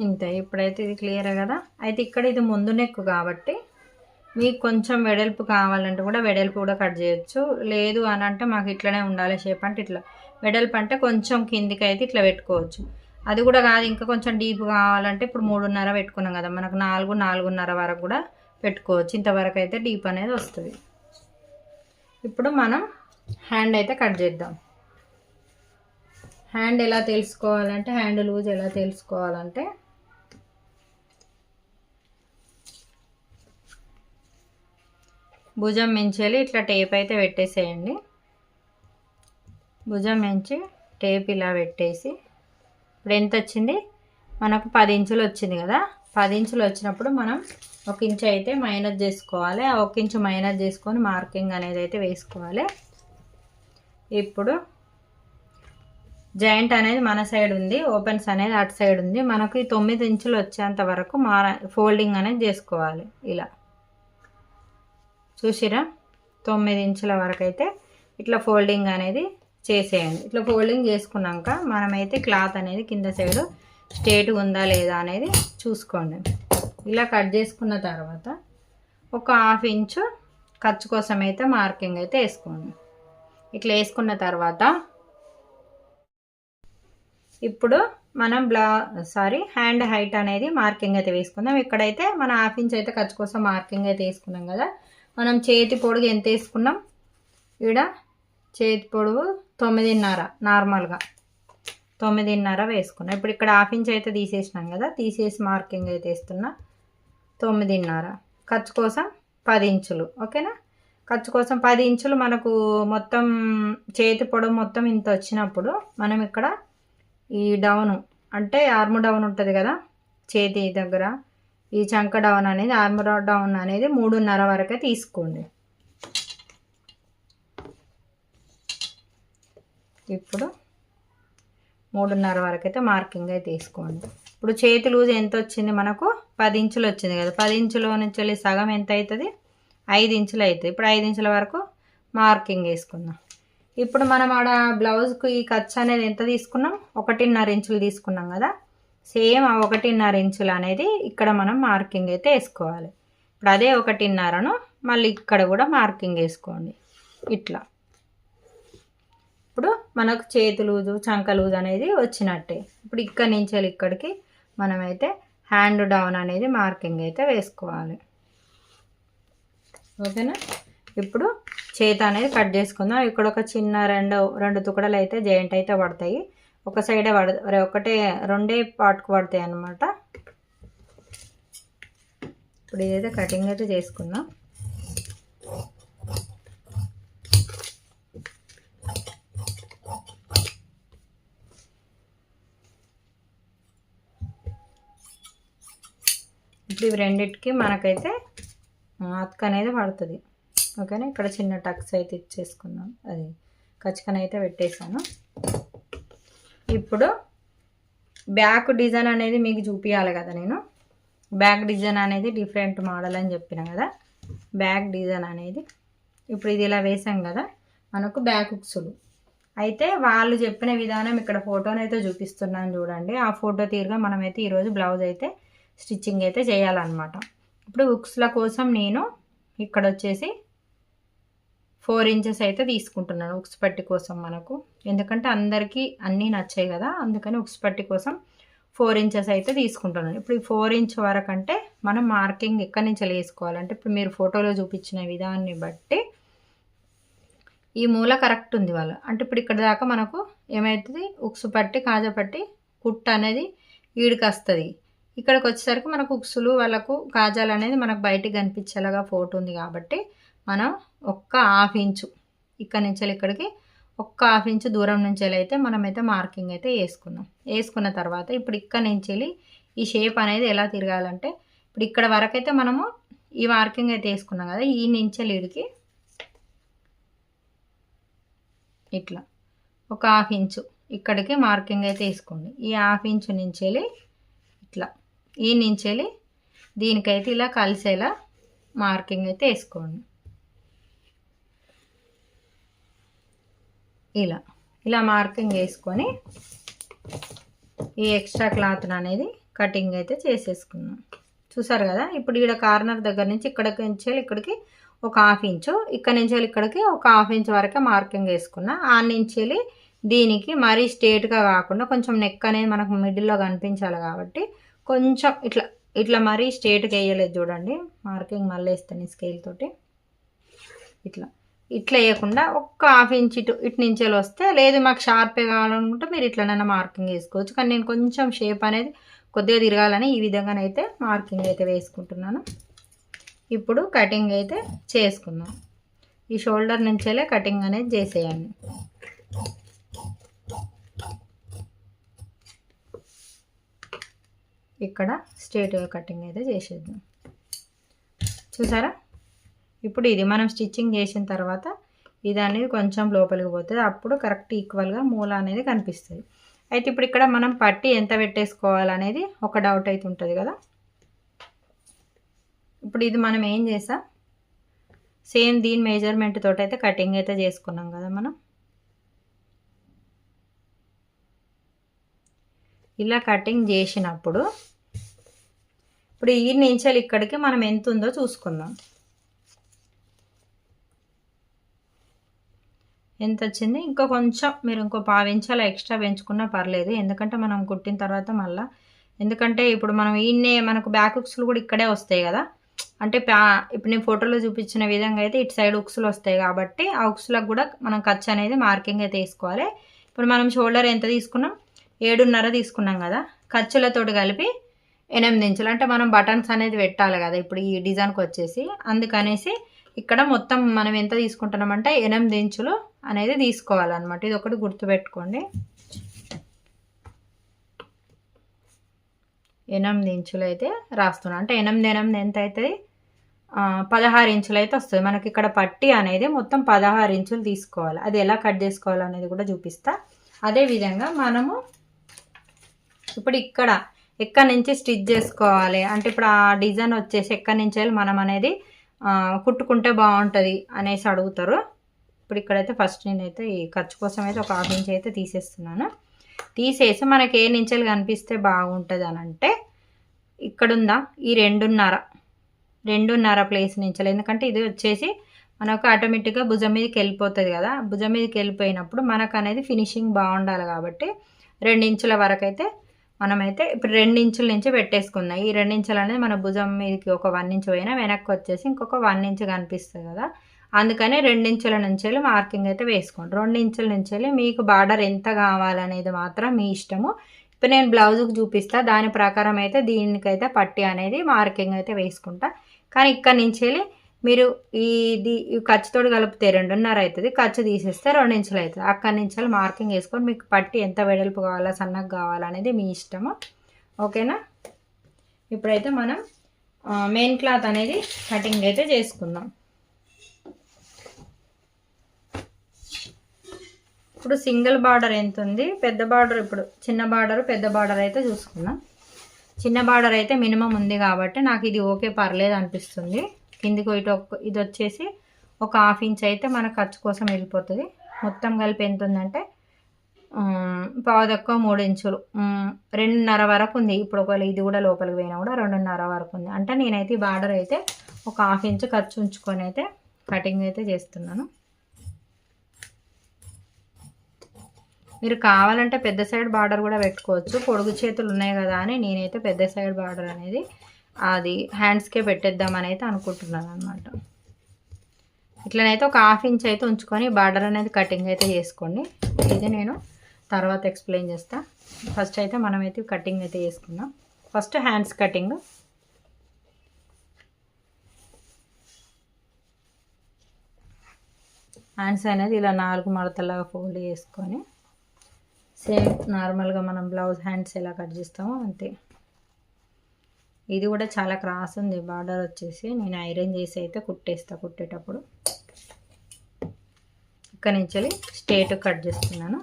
ఇంతే. ఇప్పుడైతే ఇది క్లియర్ కదా. అయితే ఇక్కడ ఇది ముందు నెక్ కాబట్టి మీకు కొంచెం వెడల్పు కావాలంటే కూడా వెడల్పు కూడా కట్ చేయొచ్చు. లేదు అని అంటే మాకు ఇట్లనే ఉండాలి షేప్ అంటే ఇట్లా వెడల్పు అంటే కొంచెం కిందికి అయితే ఇట్లా పెట్టుకోవచ్చు. అది కూడా కాదు ఇంకా కొంచెం డీప్ కావాలంటే ఇప్పుడు 3.5 పెట్టుకున్నాం కదా, మనకు 4.5 వరకు కూడా పెట్టుకోవచ్చు. ఇంతవరకు అయితే డీప్ అనేది వస్తుంది. ఇప్పుడు మనం హ్యాండ్ అయితే కట్ చేద్దాం. హ్యాండ్ ఎలా తెలుసుకోవాలంటే హ్యాండ్ లూజ్ ఎలా తెలుసుకోవాలంటే భుజం మించేలి ఇట్లా టేప్ అయితే పెట్టేసేయండి. భుజం మించి టేప్ ఇలా పెట్టేసి ఇప్పుడు ఎంత వచ్చింది మనకు 10 ఇంచులు వచ్చింది కదా. 10 ఇంచులు వచ్చినప్పుడు మనం 1 ఇంచు అయితే మైనస్ చేసుకోవాలి. ఆ 1 ఇంచు మైనస్ చేసుకొని మార్కింగ్ అనేది అయితే వేసుకోవాలి. ఇప్పుడు జాయింట్ అనేది మన సైడ్ ఉంది, ఓపెన్స్ అనేది అటు సైడ్ ఉంది. మనకు 9 ఇంచులు వచ్చేంత వరకు ఫోల్డింగ్ అనేది చేసుకోవాలి. ఇలా చూసిరా 9 ఇంచుల వరకు అయితే ఇట్లా ఫోల్డింగ్ అనేది చేసేయండి. ఇట్లా ఫోల్డింగ్ చేసుకున్నాక మనమైతే క్లాత్ అనేది కింద సైడ్ స్ట్రేట్గా ఉందా లేదా అనేది చూసుకోండి. ఇలా కట్ చేసుకున్న తర్వాత ఒక 1/2 ఇంచు ఖర్చు కోసం అయితే మార్కింగ్ అయితే వేసుకోండి. ఇట్లా వేసుకున్న తర్వాత ఇప్పుడు మనం హ్యాండ్ హైట్ అనేది మార్కింగ్ అయితే వేసుకుందాం. ఇక్కడైతే మన 1/2 ఇంచ్ అయితే ఖర్చు కోసం మార్కింగ్ అయితే వేసుకున్నాం కదా. మనం చేతి పొడుగు ఎంత వేసుకున్నాం, ఇక్కడ చేతి పొడవు 9.5 నార్మల్గా 9.5 వేసుకున్నాం. ఇప్పుడు ఇక్కడ 1/2 ఇంచ్ అయితే తీసేసినాం కదా, తీసేసి మార్కింగ్ అయితే వేస్తున్నా 9.5. ఖర్చు కోసం 10 ఇంచులు. ఓకేనా, ఖర్చు కోసం 10 ఇంచులు మనకు మొత్తం చేతి పొడవు మొత్తం ఇంత వచ్చినప్పుడు మనం ఇక్కడ ఈ డౌన్ అంటే ఆర్మ్ డౌన్ ఉంటుంది కదా చేతి దగ్గర, ఈ చంక డౌన్ అనేది ఆర్మ్ డౌన్ అనేది 3.5 వరకే తీసుకోండి. ఇప్పుడు 3.5 వరకు అయితే మార్కింగ్ అయితే తీసుకోండి. ఇప్పుడు చేతి లూజ్ ఎంత వచ్చింది మనకు 10 ఇంచులు వచ్చింది కదా. 10 ఇంచుల నుంచి సగం ఎంత అవుతుంది, 5 ఇంచులు అవుతుంది. ఇప్పుడు 5 ఇంచుల వరకు మార్కింగ్ వేసుకుందాం. ఇప్పుడు మనం ఆడ బ్లౌజ్కు ఈ ఖర్చు అనేది ఎంత తీసుకున్నాం, 1.5 ఇంచులు తీసుకున్నాం కదా. సేమ్ ఆ 1.5 ఇంచులు అనేది ఇక్కడ మనం మార్కింగ్ అయితే వేసుకోవాలి. ఇప్పుడు అదే 1.5ను మళ్ళీ ఇక్కడ కూడా మార్కింగ్ వేసుకోండి. ఇట్లా ఇప్పుడు మనకు చేతి లూజు చంక లూజ్ అనేది వచ్చినట్టే. ఇప్పుడు ఇక్కడి నుంచి ఇక్కడికి మనమైతే హ్యాండ్ డౌన్ అనేది మార్కింగ్ అయితే వేసుకోవాలి. ఓకేనా, ఇప్పుడు చేతి అనేది కట్ చేసుకుందాం. ఇక్కడ ఒక చిన్న రెండు తుకడలు అయితే జాయింట్ అయితే పడతాయి. ఒక సైడే రెండే పార్ట్కు పడతాయి అన్నమాట. ఇప్పుడు ఇదైతే కటింగ్ అయితే చేసుకుందాం. ఇప్పుడు ఇవి రెండింటికి మనకైతే అతుక అనేది పడుతుంది. ఓకేనా, ఇక్కడ చిన్న టక్స్ అయితే ఇచ్చేసుకుందాం. అది కచ్చికన అయితే పెట్టేశాను. ఇప్పుడు బ్యాక్ డిజైన్ అనేది మీకు చూపించాలి కదా. నేను బ్యాక్ డిజైన్ అనేది డిఫరెంట్ మోడల్ అని చెప్పిన కదా. బ్యాక్ డిజైన్ అనేది ఇప్పుడు ఇది ఇలా వేసాం కదా, మనకు బ్యాక్ హుక్స్లు అయితే వాళ్ళు చెప్పిన విధానం ఇక్కడ ఫోటోని అయితే చూపిస్తున్నాను చూడండి. ఆ ఫోటో తీరుగా మనమైతే ఈరోజు బ్లౌజ్ అయితే స్టిచ్చింగ్ అయితే చేయాలన్నమాట. ఇప్పుడు హుక్స్ల కోసం నేను ఇక్కడ వచ్చేసి 4 ఇంచెస్ అయితే తీసుకుంటున్నాను హుక్స్ పట్టి కోసం మనకు. ఎందుకంటే అందరికీ అన్నీ నచ్చాయి కదా, అందుకని హుక్స్ పట్టి కోసం 4 ఇంచెస్ అయితే తీసుకుంటున్నాను. ఇప్పుడు ఈ 4 ఇంచ్ వరకు అంటే మనం మార్కింగ్ ఎక్కడి నుంచి వేసుకోవాలంటే ఇప్పుడు మీరు ఫోటోలో చూపించిన విధాన్ని బట్టి ఈ మూల కరెక్ట్ ఉంది వాళ్ళు అంటే ఇప్పుడు ఇక్కడ దాకా మనకు ఏమవుతుంది, హుక్స్ పట్టి కాజా పట్టి కుట్ట అనేది ఈడికి వస్తుంది. ఇక్కడికి వచ్చేసరికి మనకు హుక్స్లు వాళ్ళకు కాజాలు అనేది మనకు బయటికి కనిపించేలాగా ఫోటో ఉంది కాబట్టి మనం ఒక్క 1/2 ఇంచు ఇక్కడి నుంచి ఇక్కడికి ఒక్క 1/2 ఇంచు దూరం నుంచి అయితే మనమైతే మార్కింగ్ అయితే వేసుకున్నాం. వేసుకున్న తర్వాత ఇప్పుడు ఇక్కడి నుంచి ఈ షేప్ అనేది ఎలా తిరగాలంటే ఇప్పుడు ఇక్కడ వరకు అయితే మనము ఈ మార్కింగ్ అయితే వేసుకున్నాం కదా, ఈ నుంచి లీడ్కి ఇట్లా ఒక 1/2 ఇంచు ఇక్కడికి మార్కింగ్ అయితే వేసుకోండి. ఈ 1/2 ఇంచు నుంచి ఇట్లా ఈ నుంచి దీనికైతే ఇలా కలిసేలా మార్కింగ్ అయితే వేసుకోండి. ఇలా మార్కింగ్ వేసుకొని ఈ ఎక్స్ట్రా క్లాత్ అనేది కటింగ్ అయితే చేసేసుకున్నాం. చూసారు కదా, ఇప్పుడు ఇక్కడ కార్నర్ దగ్గర నుంచి ఇక్కడికి ఒక 1/2 ఇంచు, ఇక్కడ నుంచి ఇక్కడికి ఒక 1/2 ఇంచు వరకే మార్కింగ్ వేసుకున్నా. ఆ నుంచి దీనికి మరీ స్ట్రేట్గా కాకుండా కొంచెం నెక్ అనేది మనకు మిడిల్లో కనిపించాలి కాబట్టి కొంచెం ఇట్లా మరీ స్ట్రేట్గా వేయలేదు చూడండి. మార్కింగ్ మళ్ళీ వేస్తాను స్కేల్ తోటి. ఇట్లా వేయకుండా ఒక్క 1/2 ఇంచ్ ఇటు నుంచి వస్తే, లేదు మాకు షార్పే కావాలనుకుంటే మీరు ఇట్లనైనా మార్కింగ్ వేసుకోవచ్చు. కానీ నేను కొంచెం షేప్ అనేది కొద్దిగా తిరగాలని ఈ విధంగానైతే మార్కింగ్ అయితే వేసుకుంటున్నాను. ఇప్పుడు కటింగ్ అయితే చేసుకుందాం. ఈ షోల్డర్ నుంచే కటింగ్ అనేది చేసేయండి. ఇక్కడ స్ట్రైట్గా కటింగ్ అయితే చేసేద్దాం. చూసారా? ఇప్పుడు ఇది మనం స్టిచ్చింగ్ చేసిన తర్వాత ఇది అనేది కొంచెం లోపలికి పోతుంది, అప్పుడు కరెక్ట్ ఈక్వల్గా మూల అనేది కనిపిస్తుంది. అయితే ఇప్పుడు ఇక్కడ మనం పట్టి ఎంత పెట్టేసుకోవాలనేది ఒక డౌట్ అయితే ఉంటుంది కదా. ఇప్పుడు ఇది మనం ఏం చేసాం, సేమ్ దీని మెజర్మెంట్ తోటి అయితే కటింగ్ అయితే చేసుకున్నాం కదా మనం. ఇలా కటింగ్ చేసినప్పుడు ఇప్పుడు ఈ నుంచి ఇక్కడికి మనం ఎంత ఉందో చూసుకుందాం. ఎంత వచ్చింది, ఇంకా కొంచెం మీరు ఇంకో 1/2 ఇంచాల ఎక్స్ట్రా పెంచుకున్నా పర్లేదు, ఎందుకంటే మనం కుట్టిన తర్వాత మళ్ళీ, ఎందుకంటే ఇప్పుడు మనం ఈయన్నే మనకు బ్యాక్ హుక్స్లు కూడా ఇక్కడే వస్తాయి కదా. అంటే ఇప్పుడు నేను ఫోటోలో చూపించిన విధంగా అయితే ఇటు సైడ్ హుక్స్లు వస్తాయి కాబట్టి ఆ హుక్స్లకు కూడా మనం ఖర్చు అనేది మార్కింగ్ అయితే వేసుకోవాలి. ఇప్పుడు మనం షోల్డర్ ఎంత తీసుకున్నాం, 7.5 తీసుకున్నాం కదా. ఖర్చులతోటి కలిపి 8 ఇంచులు, అంటే మనం బటన్స్ అనేది పెట్టాలి కదా ఇప్పుడు ఈ డిజైన్కి వచ్చేసి, అందుకనేసి ఇక్కడ మొత్తం మనం ఎంత తీసుకుంటున్నామంటే 8 ఇంచులు అనేది తీసుకోవాలన్నమాట. ఇది ఒకటి గుర్తుపెట్టుకోండి. 8 ఇంచులు అయితే రాస్తున్నాం, అంటే 8 ఎంత అవుతుంది, 16 ఇంచులు అయితే వస్తుంది మనకి. ఇక్కడ పట్టి అనేది మొత్తం 16 ఇంచులు తీసుకోవాలి. అది ఎలా కట్ చేసుకోవాలనేది కూడా చూపిస్తా. అదేవిధంగా మనము ఇప్పుడు ఇక్కడ ఎక్కడి నుంచి స్టిచ్ చేసుకోవాలి అంటే, ఇప్పుడు ఆ డిజైన్ వచ్చేసి ఎక్కడి నుంచి మనం అనేది కుట్టుకుంటే బాగుంటుంది అనేసి అడుగుతారు. ఇప్పుడు ఇక్కడైతే ఫస్ట్ నేనైతే ఈ ఖర్చు కోసం అయితే ఒక 1/2 ఇంచ్ అయితే తీసేస్తున్నాను. తీసేసి మనకి ఏ నించెలు కనిపిస్తే బాగుంటుంది అని అంటే, ఇక్కడుందా ఈ 2.5 ప్లేస్ నించెలు, ఎందుకంటే ఇది వచ్చేసి మనకు ఆటోమేటిక్గా భుజం మీదకి వెళ్ళిపోతుంది కదా. భుజం మీదకి వెళ్ళిపోయినప్పుడు మనకు అనేది ఫినిషింగ్ బాగుండాలి కాబట్టి 2 ఇంచుల వరకు అయితే మనమైతే ఇప్పుడు 2 ఇంచుల నుంచి పెట్టేసుకుందాం. ఈ 2 ఇంచులు అనేది మన భుజం మీదకి ఒక 1 ఇంచ్ పోయినా వెనక్కి వచ్చేసి ఇంకొక 1 ఇంచ్ కనిపిస్తుంది కదా. అందుకని 2 ఇంచుల నుంచి మార్కింగ్ అయితే వేసుకోండి. 2 ఇంచుల నుంచి మీకు బార్డర్ ఎంత కావాలనేది మాత్రం మీ ఇష్టము. ఇప్పుడు నేను బ్లౌజ్కి చూపిస్తా, దాని ప్రకారం అయితే దీనికైతే పట్టి అనేది మార్కింగ్ అయితే వేసుకుంటా. కానీ ఇక్కడ నుంచి మీరు ఇది ఖర్చుతోటి కలిపితే 2.5 అవుతుంది, ఖర్చు తీసేస్తే 2 ఇంచులు అవుతుంది. అక్కడి నుంచి మార్కింగ్ వేసుకొని మీకు పట్టి ఎంత వెడల్పు కావాలా సన్నగా కావాలనేది మీ ఇష్టము. ఓకేనా? ఇప్పుడైతే మనం మెయిన్ క్లాత్ అనేది కటింగ్ అయితే చేసుకుందాం. ఇప్పుడు సింగిల్ బార్డర్ ఎంత ఉంది, పెద్ద బార్డర్, ఇప్పుడు చిన్న బార్డర్ పెద్ద బార్డర్ అయితే చూసుకుందాం. చిన్న బార్డర్ అయితే మినిమం ఉంది కాబట్టి నాకు ఇది ఓకే పర్లేదు అనిపిస్తుంది. కిందికి ఇటు ఇది వచ్చేసి ఒక 1/2 ఇంచ్ అయితే మన ఖర్చు కోసం వెళ్ళిపోతుంది. మొత్తం కలిపి ఎంత ఉందంటే 3 ఇంచులు, 2.5 వరకు ఉంది. ఇప్పుడు ఒకవేళ ఇది కూడా లోపలికి పోయినా కూడా 2.5 వరకు ఉంది. అంటే నేనైతే ఈ బార్డర్ అయితే ఒక 1/2 ఇంచ్ ఖర్చు ఉంచుకొని అయితే కటింగ్ అయితే చేస్తున్నాను. మీరు కావాలంటే పెద్ద సైడ్ బార్డర్ కూడా పెట్టుకోవచ్చు, పొడుగు చేతులు ఉన్నాయి కదా అని నేనైతే పెద్ద సైడ్ బార్డర్ అనేది అది హ్యాండ్స్కే పెట్టేద్దామని అయితే అనుకుంటున్నాను అనమాట. ఇట్లనైతే ఒక 1/2 ఇంచ్ అయితే ఉంచుకొని బార్డర్ అనేది కటింగ్ అయితే చేసుకోండి. ఇది నేను తర్వాత ఎక్స్ప్లెయిన్ చేస్తా. ఫస్ట్ అయితే మనమైతే కటింగ్ అయితే చేసుకుందాం. First hands cutting. హ్యాండ్స్ అనేది ఇలా 4 మడతలాగా ఫోల్డ్ చేసుకొని సేమ్ నార్మల్గా మనం బ్లౌజ్ హ్యాండ్స్ ఎలా కట్ చేస్తామో అంతే. ఇది కూడా చాలా క్రాస్ ఉంది బార్డర్ వచ్చేసి, నేను ఐరన్ చేసి అయితే కుట్టేస్తా. కుట్టేటప్పుడు ఇక్కడ నుంచి స్ట్రేట్ కట్ చేస్తున్నాను,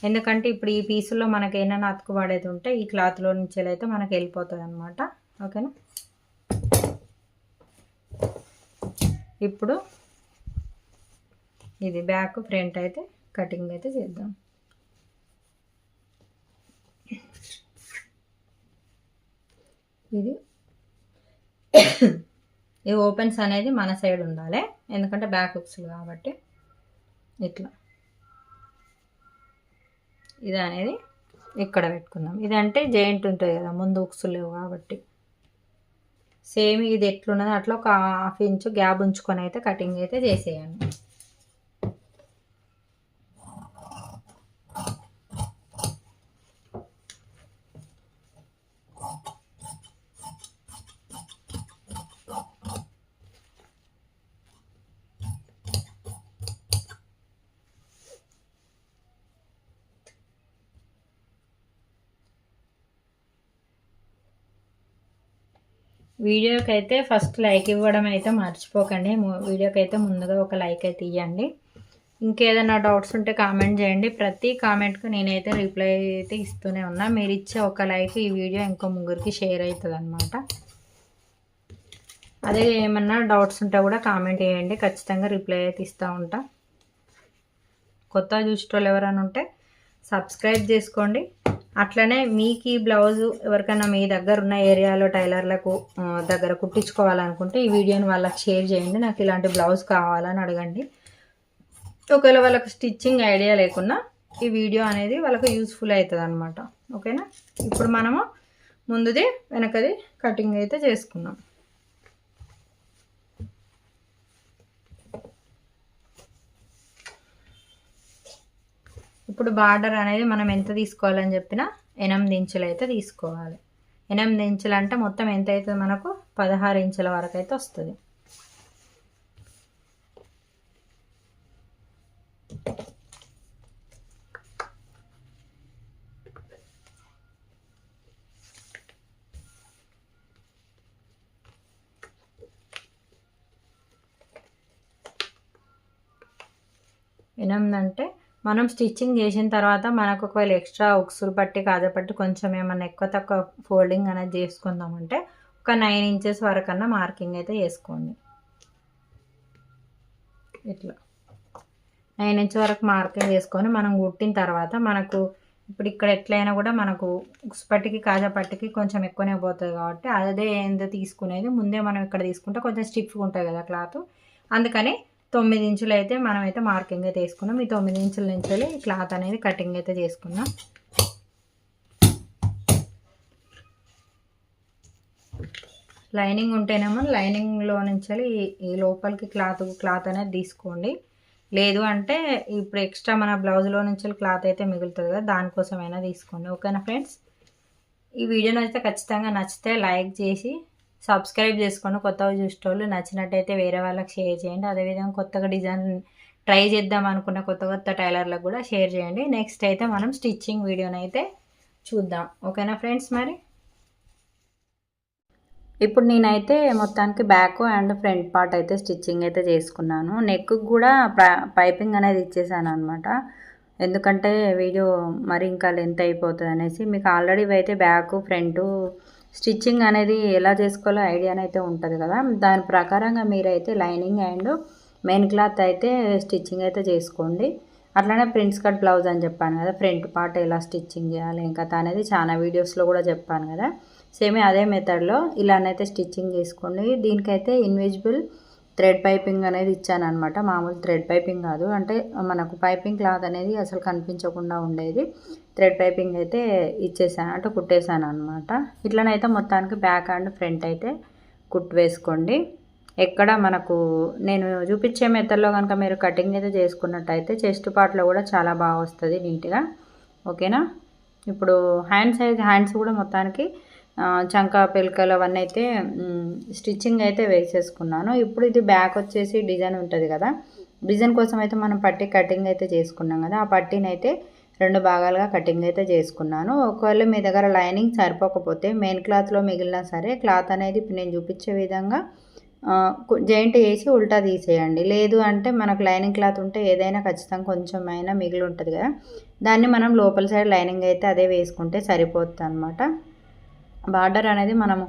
ఎందుకంటే ఇప్పుడు ఈ పీసులో మనకి ఏమైనా అతుకు పడేది ఉంటే ఈ క్లాత్లో నుంచి అయితే మనకి వెళ్ళిపోతుంది అనమాట. ఓకేనా? ఇప్పుడు ఇది బ్యాక్ ఫ్రంట్ అయితే కటింగ్ అయితే చేద్దాం. ఇది ఈ ఓపెన్స్ అనేది మన సైడ్ ఉండాలి, ఎందుకంటే బ్యాక్ హుక్స్లు కాబట్టి. ఇట్లా ఇది అనేది ఇక్కడ పెట్టుకుందాం. ఇది అంటే జాయింట్ ఉంటుంది కదా, ముందు హుక్స్ లేవు కాబట్టి. సేమ్ ఇది ఎట్లున్నదో అట్లా ఒక 1/2 ఇంచ్ గ్యాప్ ఉంచుకొని అయితే కటింగ్ అయితే చేసేయండి. వీడియోకి అయితే ఫస్ట్ లైక్ ఇవ్వడం అయితే మర్చిపోకండి. వీడియోకి అయితే ముందుగా ఒక లైక్ అయితే ఇవ్వండి. ఇంకేదైనా డౌట్స్ ఉంటే కామెంట్ చేయండి. ప్రతి కామెంట్కి నేనైతే రిప్లై అయితే ఇస్తూనే ఉన్నా. మీరు ఇచ్చే ఒక లైక్ ఈ వీడియో ఇంకో ముగ్గురికి షేర్ అవుతుంది అనమాట. అదే ఏమన్నా డౌట్స్ ఉంటే కూడా కామెంట్ చేయండి, ఖచ్చితంగా రిప్లై అయితే ఇస్తూ ఉంటా. కొత్త చూసేటోళ్ళు ఎవరైనా ఉంటే సబ్స్క్రైబ్ చేసుకోండి. అట్లనే మీకు ఈ బ్లౌజు ఎవరికైనా మీ దగ్గర ఉన్న ఏరియాలో టైలర్లకు దగ్గర కుట్టించుకోవాలనుకుంటే ఈ వీడియోని వాళ్ళకి షేర్ చేయండి. నాకు ఇలాంటి బ్లౌజ్ కావాలని అడగండి. ఒకవేళ వాళ్ళకి స్టిచ్చింగ్ ఐడియా లేకున్నా ఈ వీడియో అనేది వాళ్ళకి యూస్ఫుల్ అవుతుంది అనమాట. ఓకేనా. ఇప్పుడు మనము ముందుది వెనకది కటింగ్ అయితే చేసుకున్నాం. ఇప్పుడు బార్డర్ అనేది మనం ఎంత తీసుకోవాలని చెప్పినా 8 ఇంచులు అయితే తీసుకోవాలి. 8 ఇంచులు అంటే మొత్తం ఎంత అవుతుంది మనకు 16 ఇంచుల వరకు అయితే వస్తుంది. అంటే మనం స్టిచ్చింగ్ చేసిన తర్వాత మనకు ఒకవేళ ఎక్స్ట్రా ఉక్సులు పట్టి కాజపట్టి కొంచెం ఏమన్నా ఎక్కువ తక్కువ ఫోల్డింగ్ అనేది చేసుకుందామంటే ఒక 9 ఇంచెస్ వరకన్నా మార్కింగ్ అయితే చేసుకోండి. ఇట్లా 9 ఇంచ్ వరకు మార్కింగ్ చేసుకొని మనం కుట్టిన తర్వాత మనకు ఇప్పుడు ఇక్కడ ఎట్లయినా కూడా మనకు ఉక్సు పట్టికి కాజపట్టికి కొంచెం ఎక్కువనే పోతుంది కాబట్టి అదే ఏందో తీసుకునేది ముందే మనం ఇక్కడ తీసుకుంటే కొంచెం స్టిఫ్గా ఉంటుంది కదా క్లాత్. అందుకని 9 ఇంచులు అయితే మనమైతే మార్కింగ్ అయితే వేసుకున్నాం. ఈ 9 ఇంచుల నుంచి క్లాత్ అనేది కటింగ్ అయితే చేసుకున్నాం. లైనింగ్ ఉంటేనేమో లైనింగ్లో నుంచి ఈ లోపలికి క్లాత్ అనేది తీసుకోండి. లేదు అంటే ఇప్పుడు ఎక్స్ట్రా మన బ్లౌజ్లో నుంచి క్లాత్ అయితే మిగులుతుంది కదా, దానికోసమైనా తీసుకోండి. ఓకేనా ఫ్రెండ్స్. ఈ వీడియోని అయితే ఖచ్చితంగా నచ్చితే లైక్ చేసి సబ్స్క్రైబ్ చేసుకోండి. కొత్తగా చూసేటోళ్ళు నచ్చినట్టయితే వేరే వాళ్ళకి షేర్ చేయండి. అదేవిధంగా కొత్తగా డిజైన్ ట్రై చేద్దాం అనుకున్న కొత్త టైలర్లకు కూడా షేర్ చేయండి. నెక్స్ట్ అయితే మనం స్టిచ్చింగ్ వీడియోని అయితే చూద్దాం. ఓకేనా ఫ్రెండ్స్. మరి ఇప్పుడు నేనైతే మొత్తానికి బ్యాక్ అండ్ ఫ్రంట్ పార్ట్ అయితే స్టిచ్చింగ్ అయితే చేసుకున్నాను. నెక్కు కూడా పైపింగ్ అనేది ఇచ్చేసాను అనమాట. ఎందుకంటే వీడియో మరి ఇంకా లెంత్ అయిపోతుంది అనేసి. మీకు ఆల్రెడీ అయితే బ్యాక్ ఫ్రంట్ స్టిచ్చింగ్ అనేది ఎలా చేసుకోవాలో ఐడియానైతే అయితే ఉంటుంది కదా, దాని ప్రకారంగా మీరైతే లైనింగ్ అండ్ మెయిన్ క్లాత్ అయితే స్టిచ్చింగ్ అయితే చేసుకోండి. అట్లనే ప్రిన్స్ కట్ బ్లౌజ్ అని చెప్పాను కదా, ఫ్రంట్ పార్ట్ ఎలా స్టిచ్చింగ్ చేయాలి ఇంకా అనేది చాలా వీడియోస్లో కూడా చెప్పాను కదా. సేమ్ అదే మెథడ్లో ఇలానైతే స్టిచ్చింగ్ చేసుకోండి. దీనికైతే ఇన్విజిబుల్ థ్రెడ్ పైపింగ్ అనేది ఇచ్చాను అనమాట. మామూలు థ్రెడ్ పైపింగ్ కాదు, అంటే మనకు పైపింగ్ క్లాత్ అనేది అసలు కనిపించకుండా ఉండేది థ్రెడ్ పైపింగ్ అయితే ఇచ్చేసాను, అంటే కుట్టేసాను అనమాట. ఇట్లనైతే మొత్తానికి బ్యాక్ అండ్ ఫ్రంట్ అయితే కుట్టు వేసుకోండి. ఎక్కడ మనకు నేను చూపించే మెథడ్లో కనుక మీరు కటింగ్ అయితే చేసుకున్నట్టయితే చెస్ట్ పార్ట్లో కూడా చాలా బాగా వస్తుంది నీట్గా. ఓకేనా. ఇప్పుడు హ్యాండ్స్ కూడా మొత్తానికి చంక పిలకలు అవన్నీ అయితే స్టిచ్చింగ్ అయితే వేసేసుకున్నాను. ఇప్పుడు ఇది బ్యాక్ వచ్చేసి డిజైన్ ఉంటుంది కదా, డిజైన్ కోసం అయితే మనం పట్టి కటింగ్ అయితే చేసుకున్నాం కదా, ఆ పట్టీని అయితే 2 భాగాలుగా కటింగ్ అయితే చేసుకున్నాను. ఒకవేళ మీ దగ్గర లైనింగ్ సరిపోకపోతే మెయిన్ క్లాత్లో మిగిలినా సరే క్లాత్ అనేది ఇప్పుడు నేను చూపించే విధంగా జాయింట్ వేసి ఉల్టా తీసేయండి. లేదు అంటే మనకు లైనింగ్ క్లాత్ ఉంటే ఏదైనా ఖచ్చితంగా కొంచెం అయినా మిగిలి ఉంటుంది కదా, దాన్ని మనం లోపల సైడ్ లైనింగ్ అయితే అదే వేసుకుంటే సరిపోతుంది అనమాట. బార్డర్ అనేది మనము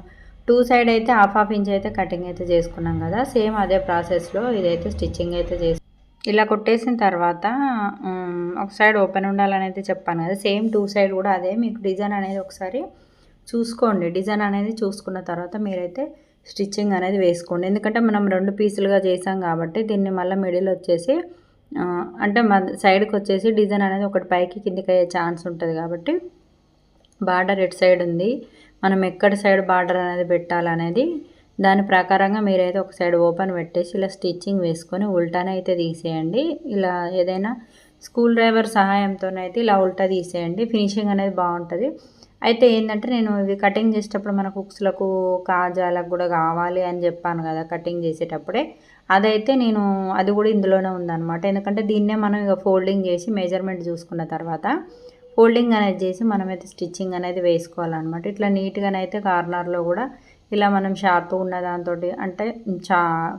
2 సైడ్ అయితే హాఫ్ ఇంచ్ అయితే కటింగ్ అయితే చేసుకున్నాం కదా, సేమ్ అదే ప్రాసెస్లో ఇదైతే స్టిచ్చింగ్ అయితే ఇలా కొట్టేసిన తర్వాత ఒక సైడ్ ఓపెన్ ఉండాలని అయితే చెప్పాను కదా, సేమ్ 2 సైడ్ కూడా అదే. మీకు డిజైన్ అనేది ఒకసారి చూసుకోండి. డిజైన్ అనేది చూసుకున్న తర్వాత మీరైతే స్టిచ్చింగ్ అనేది వేసుకోండి. ఎందుకంటే మనం 2 పీసులుగా చేసాం కాబట్టి దీన్ని మళ్ళీ మిడిల్ వచ్చేసి అంటే సైడ్కి వచ్చేసి డిజైన్ అనేది ఒకటి పైకి కిందికి అయ్యే ఛాన్స్ ఉంటుంది కాబట్టి బార్డర్ ఎటు సైడ్ ఉంది, మనం ఎక్కడ సైడ్ బార్డర్ అనేది పెట్టాలనేది దాని ప్రకారంగా మీరైతే ఒక సైడ్ ఓపెన్ పెట్టేసి ఇలా స్టిచ్చింగ్ వేసుకొని ఉల్టానే అయితే తీసేయండి. ఇలా ఏదైనా స్కూల్ డ్రైవర్ సహాయంతోనైతే ఇలా ఉల్టా తీసేయండి, ఫినిషింగ్ అనేది బాగుంటుంది. అయితే ఏంటంటే నేను ఇవి కటింగ్ చేసేటప్పుడు మనకు హుక్స్లకు కాజాలకు కూడా కావాలి అని చెప్పాను కదా కటింగ్ చేసేటప్పుడే, అదైతే నేను అది కూడా ఇందులోనే ఉందన్నమాట. ఎందుకంటే దీన్నే మనం ఇక ఫోల్డింగ్ చేసి మెజర్మెంట్ చూసుకున్న తర్వాత ఫోల్డింగ్ అనేది చేసి మనమైతే స్టిచ్చింగ్ అనేది వేసుకోవాలన్నమాట. ఇట్లా నీట్గానైతే కార్నర్లో కూడా ఇలా మనం షార్ప్ ఉన్న దాంతో అంటే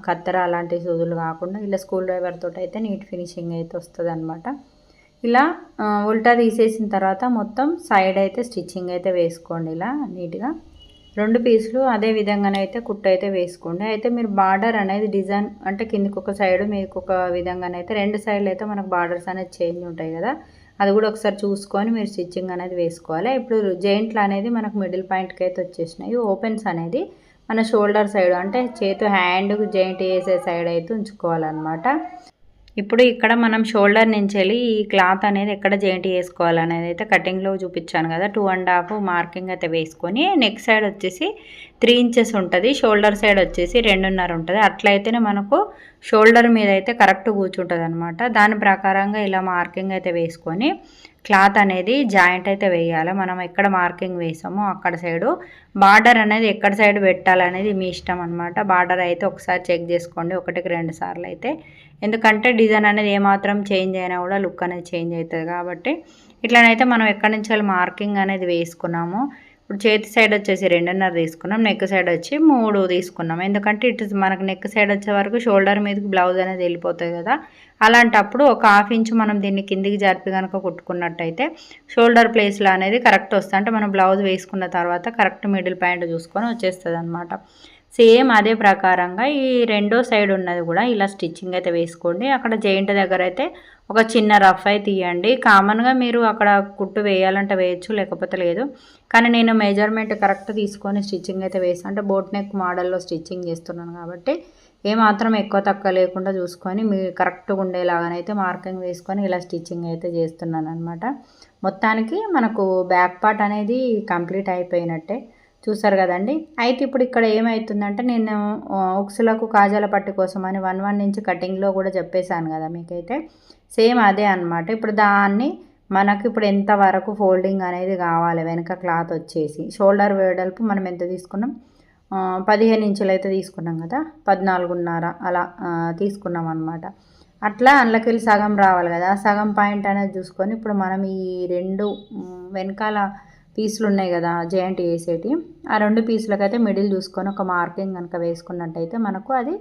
కత్తెర అలాంటి సూదులు కాకుండా ఇలా స్క్రూ డ్రైవర్ తోటి అయితే నీట్ ఫినిషింగ్ అయితే వస్తుంది అనమాట. ఇలా ఉల్టా తీసేసిన తర్వాత మొత్తం సైడ్ అయితే స్టిచ్చింగ్ అయితే వేసుకోండి ఇలా నీట్గా. 2 పీసులు అదే విధంగానైతే కుట్టు అయితే వేసుకోండి. అయితే మీరు బార్డర్ అనేది డిజైన్ అంటే కిందికి ఒక సైడు మీకు ఒక విధంగానైతే 2 సైడ్లు అయితే మనకు బార్డర్స్ అనేది చేంజ్ ఉంటాయి కదా, అది కూడా ఒకసారి చూసుకొని మీరు స్టిచ్చింగ్ అనేది వేసుకోవాలి. ఇప్పుడు జాయింట్లు అనేది మనకు మిడిల్ పాయింట్కి అయితే వచ్చేసినాయి. ఓపెన్స్ అనేది మన షోల్డర్ సైడ్ అంటే హ్యాండ్ జాయింట్ వేసే సైడ్ అయితే ఉంచుకోవాలన్నమాట. ఇప్పుడు ఇక్కడ మనం షోల్డర్ నుంచి వెళ్ళి ఈ క్లాత్ అనేది ఎక్కడ జాయింట్ చేసుకోవాలనేది అయితే కటింగ్లో చూపించాను కదా. 2.5 మార్కింగ్ అయితే వేసుకొని నెక్ సైడ్ వచ్చేసి 3 ఇంచెస్ ఉంటుంది, షోల్డర్ సైడ్ వచ్చేసి 2.5 ఉంటుంది. అట్లయితేనే మనకు షోల్డర్ మీద అయితే కరెక్ట్ కూర్చుంటుంది అనమాట. దాని ప్రకారంగా ఇలా మార్కింగ్ అయితే వేసుకొని క్లాత్ అనేది జాయింట్ అయితే వేయాలి. మనం ఎక్కడ మార్కింగ్ వేసామో అక్కడ సైడు బార్డర్ అనేది ఎక్కడ సైడ్ పెట్టాలనేది మీ ఇష్టం అనమాట. బార్డర్ అయితే ఒకసారి చెక్ చేసుకోండి, 1-2 సార్లు అయితే. ఎందుకంటే డిజైన్ అనేది ఏమాత్రం చేంజ్ అయినా కూడా లుక్ అనేది చేంజ్ అవుతుంది కాబట్టి ఇట్లానైతే మనం ఎక్కడి నుంచి మార్కింగ్ అనేది వేసుకున్నామో ఇప్పుడు చేతి సైడ్ వచ్చేసి 2.5 తీసుకున్నాం, నెక్ సైడ్ వచ్చి 3 తీసుకున్నాం. ఎందుకంటే ఇటు మనకు నెక్ సైడ్ వచ్చే వరకు షోల్డర్ మీదకి బ్లౌజ్ అనేది వెళ్ళిపోతుంది కదా, అలాంటప్పుడు ఒక 1/2 ఇంచు మనం దీన్ని కిందికి జరిపి కనుక కుట్టుకున్నట్టయితే షోల్డర్ ప్లేస్లో అనేది కరెక్ట్ వస్తుంది. అంటే మనం బ్లౌజ్ వేసుకున్న తర్వాత కరెక్ట్ మిడిల్ పాయింట్ చూసుకొని వచ్చేస్తుంది అనమాట. సేమ్ అదే ప్రకారంగా ఈ రెండో సైడ్ ఉన్నది కూడా ఇలా స్టిచ్చింగ్ అయితే వేసుకోండి. అక్కడ జాయింట్ దగ్గర అయితే ఒక చిన్న రఫ్ అయితే తీయండి. కామన్గా మీరు అక్కడ కుట్టు వేయాలంటే వేయచ్చు, లేకపోతే లేదు. కానీ నేను మెజర్మెంట్ కరెక్ట్ తీసుకొని స్టిచ్చింగ్ అయితే వేసాను. అంటే బోట్ నెక్ మోడల్లో స్టిచ్చింగ్ చేస్తున్నాను కాబట్టి ఏమాత్రం ఎక్కువ తక్కువ లేకుండా చూసుకొని మీరు కరెక్ట్గా ఉండేలాగానైతే మార్కింగ్ వేసుకొని ఇలా స్టిచ్చింగ్ అయితే చేస్తున్నాను అనమాట. మొత్తానికి మనకు బ్యాక్ పార్ట్ అనేది కంప్లీట్ అయిపోయినట్టే, చూసారు కదండి. అయితే ఇప్పుడు ఇక్కడ ఏమవుతుందంటే నేను ఉక్సులకు కాజాల పట్టు కోసం అని 1 ఇంచ్ కటింగ్లో కూడా చెప్పేశాను కదా మీకైతే, సేమ్ అదే అనమాట. ఇప్పుడు దాన్ని మనకు ఇప్పుడు ఎంత వరకు ఫోల్డింగ్ అనేది కావాలి, వెనక క్లాత్ వచ్చేసి షోల్డర్ వెడల్పు మనం ఎంత తీసుకున్నాం, 15 ఇంచులు అయితే తీసుకున్నాం కదా, 14.5 అలా తీసుకున్నాం అనమాట. అట్లా అందులోకి సగం రావాలి కదా, సగం పాయింట్ అనేది చూసుకొని ఇప్పుడు మనం ఈ 2 వెనకాల పీసులు ఉన్నాయి కదా జాయింట్ వేసేటి, ఆ 2 పీసులకైతే మిడిల్ చూసుకొని ఒక మార్కింగ్ కనుక వేసుకున్నట్టయితే మనకు అది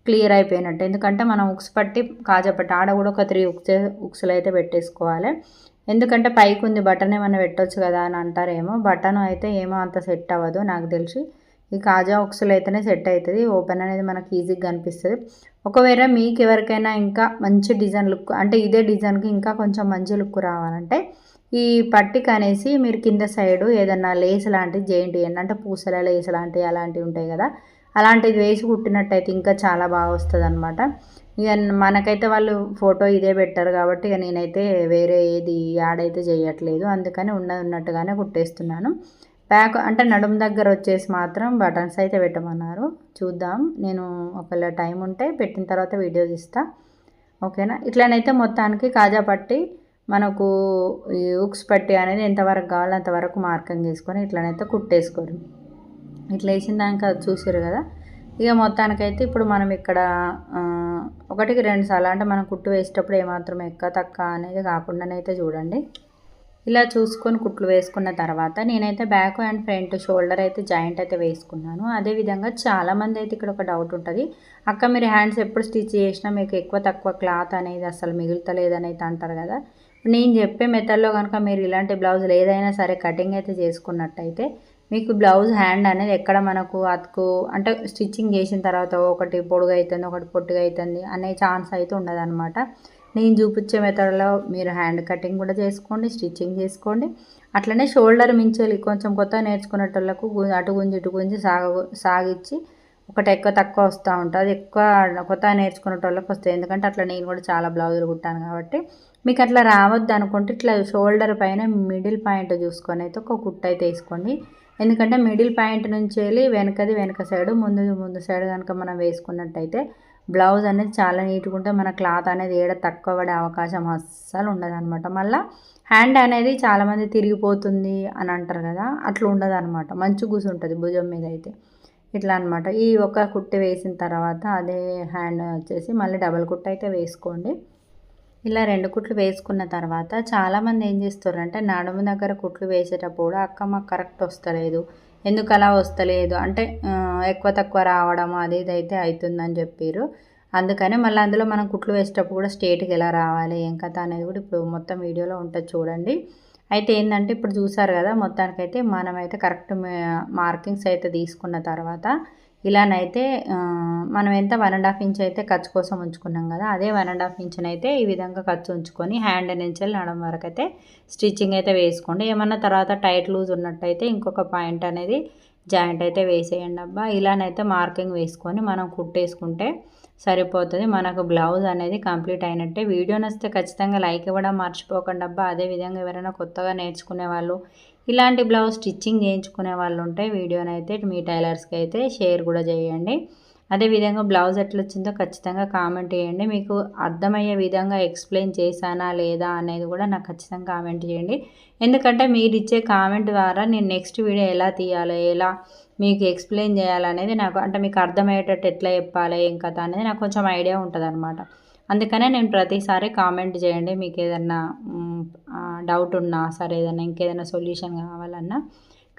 క్లియర్ అయిపోయినట్టు. ఎందుకంటే మనం ఉక్స్ పట్టి కాజపట్టి ఆడ కూడా ఒక 3 ఉక్సులు అయితే పెట్టేసుకోవాలి. ఎందుకంటే పైకి ఉంది బటన్ ఏమైనా పెట్టవచ్చు కదా అని అంటారేమో, బటన్ అయితే ఏమో అంత సెట్ అవ్వదు నాకు తెలిసి. ఈ కాజా ఉక్సులు అయితేనే సెట్ అవుతుంది, ఓపెన్ అనేది మనకి ఈజీగా కనిపిస్తుంది. ఒకవేళ మీకు ఎవరికైనా ఇంకా మంచి డిజైన్ లుక్ అంటే ఇదే డిజైన్కి ఇంకా కొంచెం మంచి లుక్ రావాలంటే ఈ పట్టిక అనేసి మీరు కింద సైడు ఏదన్నా లేస్ లాంటిది జాయింట్ చేయండి. అంటే పూసల లేస్ లాంటివి అలాంటివి ఉంటాయి కదా, అలాంటిది వేసి కుట్టినట్టయితే ఇంకా చాలా బాగా వస్తుంది అనమాట. ఇక మనకైతే వాళ్ళు ఫోటో ఇదే పెట్టారు కాబట్టి ఇక నేనైతే వేరే ఏది యాడ్ అయితే చేయట్లేదు, అందుకని ఉన్నట్టుగానే కుట్టేస్తున్నాను. బ్యాక్ అంటే నడుము దగ్గర వచ్చేసి మాత్రం బటన్స్ అయితే పెట్టమన్నారు. చూద్దాం, నేను ఒకవేళ టైం ఉంటే పెట్టిన తర్వాత వీడియో తీస్తా, ఓకేనా. ఇట్లనైతే మొత్తానికి కాజా పట్టి మనకు ఈ ఉక్స్ పట్టి అనేది ఎంతవరకు కావాలో అంతవరకు మార్కింగ్ చేసుకొని ఇట్లనైతే కుట్టేసుకోరు. ఇట్లా వేసిన దానికి చూసారు కదా. ఇక మొత్తానికైతే ఇప్పుడు మనం ఇక్కడ 1-2 సార్లు అంటే మనం కుట్టు వేసేటప్పుడు ఏమాత్రం ఎక్కువ తక్కువ అనేది కాకుండానైతే చూడండి. ఇలా చూసుకొని కుట్లు వేసుకున్న తర్వాత నేనైతే బ్యాక్ అండ్ ఫ్రంట్ షోల్డర్ అయితే జాయింట్ అయితే వేసుకున్నాను. అదేవిధంగా చాలామంది అయితే ఇక్కడ ఒక డౌట్ ఉంటుంది, అక్క మీరు హ్యాండ్స్ ఎప్పుడు స్టిచ్ చేసినా మీకు ఎక్కువ తక్కువ క్లాత్ అనేది అసలు మిగులుతలేదని అయితే అంటారు కదా. నేను చెప్పే మెథడ్లో కనుక మీరు ఇలాంటి బ్లౌజులు ఏదైనా సరే కటింగ్ అయితే చేసుకున్నట్టయితే మీకు బ్లౌజ్ హ్యాండ్ అనేది ఎక్కడ మనకు అతుకు అంటే స్టిచ్చింగ్ చేసిన తర్వాత ఒకటి పొడుగు అవుతుంది ఒకటి పొట్టిగా అవుతుంది అనే ఛాన్స్ అయితే ఉండదన్నమాట. నేను చూపించే మెథడ్లో మీరు హ్యాండ్ కటింగ్ కూడా చేసుకోండి, స్టిచ్చింగ్ చేసుకోండి. అట్లనే షోల్డర్ మించి కొంచెం కొత్తగా నేర్చుకునేటోళ్ళకు అటు గుంజి ఇటు గుంజి సాగించి ఒకటి ఎక్కువ తక్కువ వస్తూ ఉంటుంది, ఎక్కువ కొత్తగా నేర్చుకునేటోళ్ళకి వస్తాయి. ఎందుకంటే అట్లా నేను కూడా చాలా బ్లౌజులు కుట్టాను కాబట్టి. మీకు అట్లా రావద్దు అనుకుంటే ఇట్లా షోల్డర్ పైన మిడిల్ పాయింట్ చూసుకొని అయితే ఒక కుట్టు అయితే వేసుకోండి. ఎందుకంటే మిడిల్ పాయింట్ నుంచి వెళ్ళి వెనక సైడు ముందు సైడ్ కనుక మనం వేసుకున్నట్టయితే బ్లౌజ్ అనేది చాలా నీట్గా ఉంటే మన క్లాత్ అనేది ఏడ తక్కువ పడే అవకాశం అస్సలు ఉండదు అనమాట. మళ్ళీ హ్యాండ్ అనేది చాలామంది తిరిగిపోతుంది అని అంటారు కదా, అట్లా ఉండదు అనమాట, మంచి కూర్చుంటుంది భుజం మీద అయితే. ఇట్లా అనమాట. ఈ ఒక కుట్టు వేసిన తర్వాత అదే హ్యాండ్ వచ్చేసి మళ్ళీ డబల్ కుట్టు అయితే వేసుకోండి. ఇలా 2 కుట్లు వేసుకున్న తర్వాత చాలామంది ఏం చేస్తారంటే నడుము దగ్గర కుట్లు వేసేటప్పుడు అక్క మాకు కరెక్ట్ వస్తలేదు, ఎందుకు అలా వస్తలేదు అంటే ఎక్కువ తక్కువ రావడం అది ఇది అయితే అవుతుందని చెప్పారు. అందుకని మళ్ళీ అందులో మనం కుట్లు వేసేటప్పుడు కూడా స్ట్రేట్గా ఎలా రావాలి ఏం కథ అనేది కూడా ఇప్పుడు మొత్తం వీడియోలో ఉంటుంది చూడండి. అయితే ఏంటంటే ఇప్పుడు చూసారు కదా, మొత్తానికైతే మనమైతే కరెక్ట్ మార్కింగ్స్ అయితే తీసుకున్న తర్వాత ఇలానైతే మనం ఎంత 1.5 ఇంచ్ అయితే ఖర్చు కోసం ఉంచుకున్నాం కదా, అదే 1.5 ఇంచుని అయితే ఈ విధంగా ఖర్చు ఉంచుకొని హ్యాండ్ నుంచి నడం వరకు అయితే స్టిచ్చింగ్ అయితే వేసుకోండి. ఏమన్నా తర్వాత టైట్ లూజ్ ఉన్నట్టయితే ఇంకొక పాయింట్ అనేది జాయింట్ అయితే వేసేయండి అబ్బా. ఇలానైతే మార్కింగ్ వేసుకొని మనం కుట్టేసుకుంటే సరిపోతుంది. మనకు బ్లౌజ్ అనేది కంప్లీట్ అయినట్టే. వీడియో నచ్చితే ఖచ్చితంగా లైక్ ఇవ్వడం మర్చిపోకండి అబ్బా. అదేవిధంగా ఎవరైనా కొత్తగా నేర్చుకునే వాళ్ళు ఇలాంటి బ్లౌజ్ స్టిచ్చింగ్ చేయించుకునే వాళ్ళు ఉంటే వీడియోనైతే మీ టైలర్స్కి అయితే షేర్ కూడా చేయండి. అదేవిధంగా బ్లౌజ్ ఎట్లా వచ్చిందో ఖచ్చితంగా కామెంట్ చేయండి. మీకు అర్థమయ్యే విధంగా ఎక్స్ప్లెయిన్ చేశానా లేదా అనేది కూడా నాకు ఖచ్చితంగా కామెంట్ చేయండి. ఎందుకంటే మీరు ఇచ్చే కామెంట్ ద్వారా నేను నెక్స్ట్ వీడియో ఎలా తీయాలి, ఎలా మీకు ఎక్స్ప్లెయిన్ చేయాలనేది నాకు అంటే మీకు అర్థమయ్యేటట్టు ఎట్లా చెప్పాలి ఏం కథ అనేది నాకు కొంచెం ఐడియా ఉంటుందన్నమాట. అందుకనే నేను ప్రతిసారి కామెంట్ చేయండి. మీకు ఏదన్నా డౌట్ ఉన్నా సరే, ఏదైనా ఇంకేదైనా సొల్యూషన్ కావాలన్నా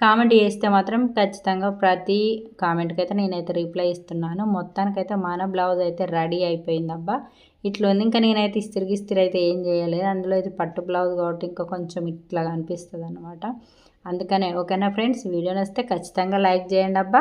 కామెంట్ చేస్తే మాత్రం ఖచ్చితంగా ప్రతి కామెంట్కి అయితే నేనైతే రిప్లై ఇస్తున్నాను. మొత్తానికైతే మన బ్లౌజ్ అయితే రెడీ అయిపోయిందబ్బా. ఇట్లా ఉంది. ఇంకా నేనైతే ఇస్తిరి అయితే ఏం చేయలేదు. అందులో ఇది పట్టు బ్లౌజ్ కాబట్టి ఇంకా కొంచెం ఇట్లా అనిపిస్తుంది అనమాట. అందుకనే ఓకేనా ఫ్రెండ్స్, వీడియో నచ్చితే ఖచ్చితంగా లైక్ చేయండి అబ్బా.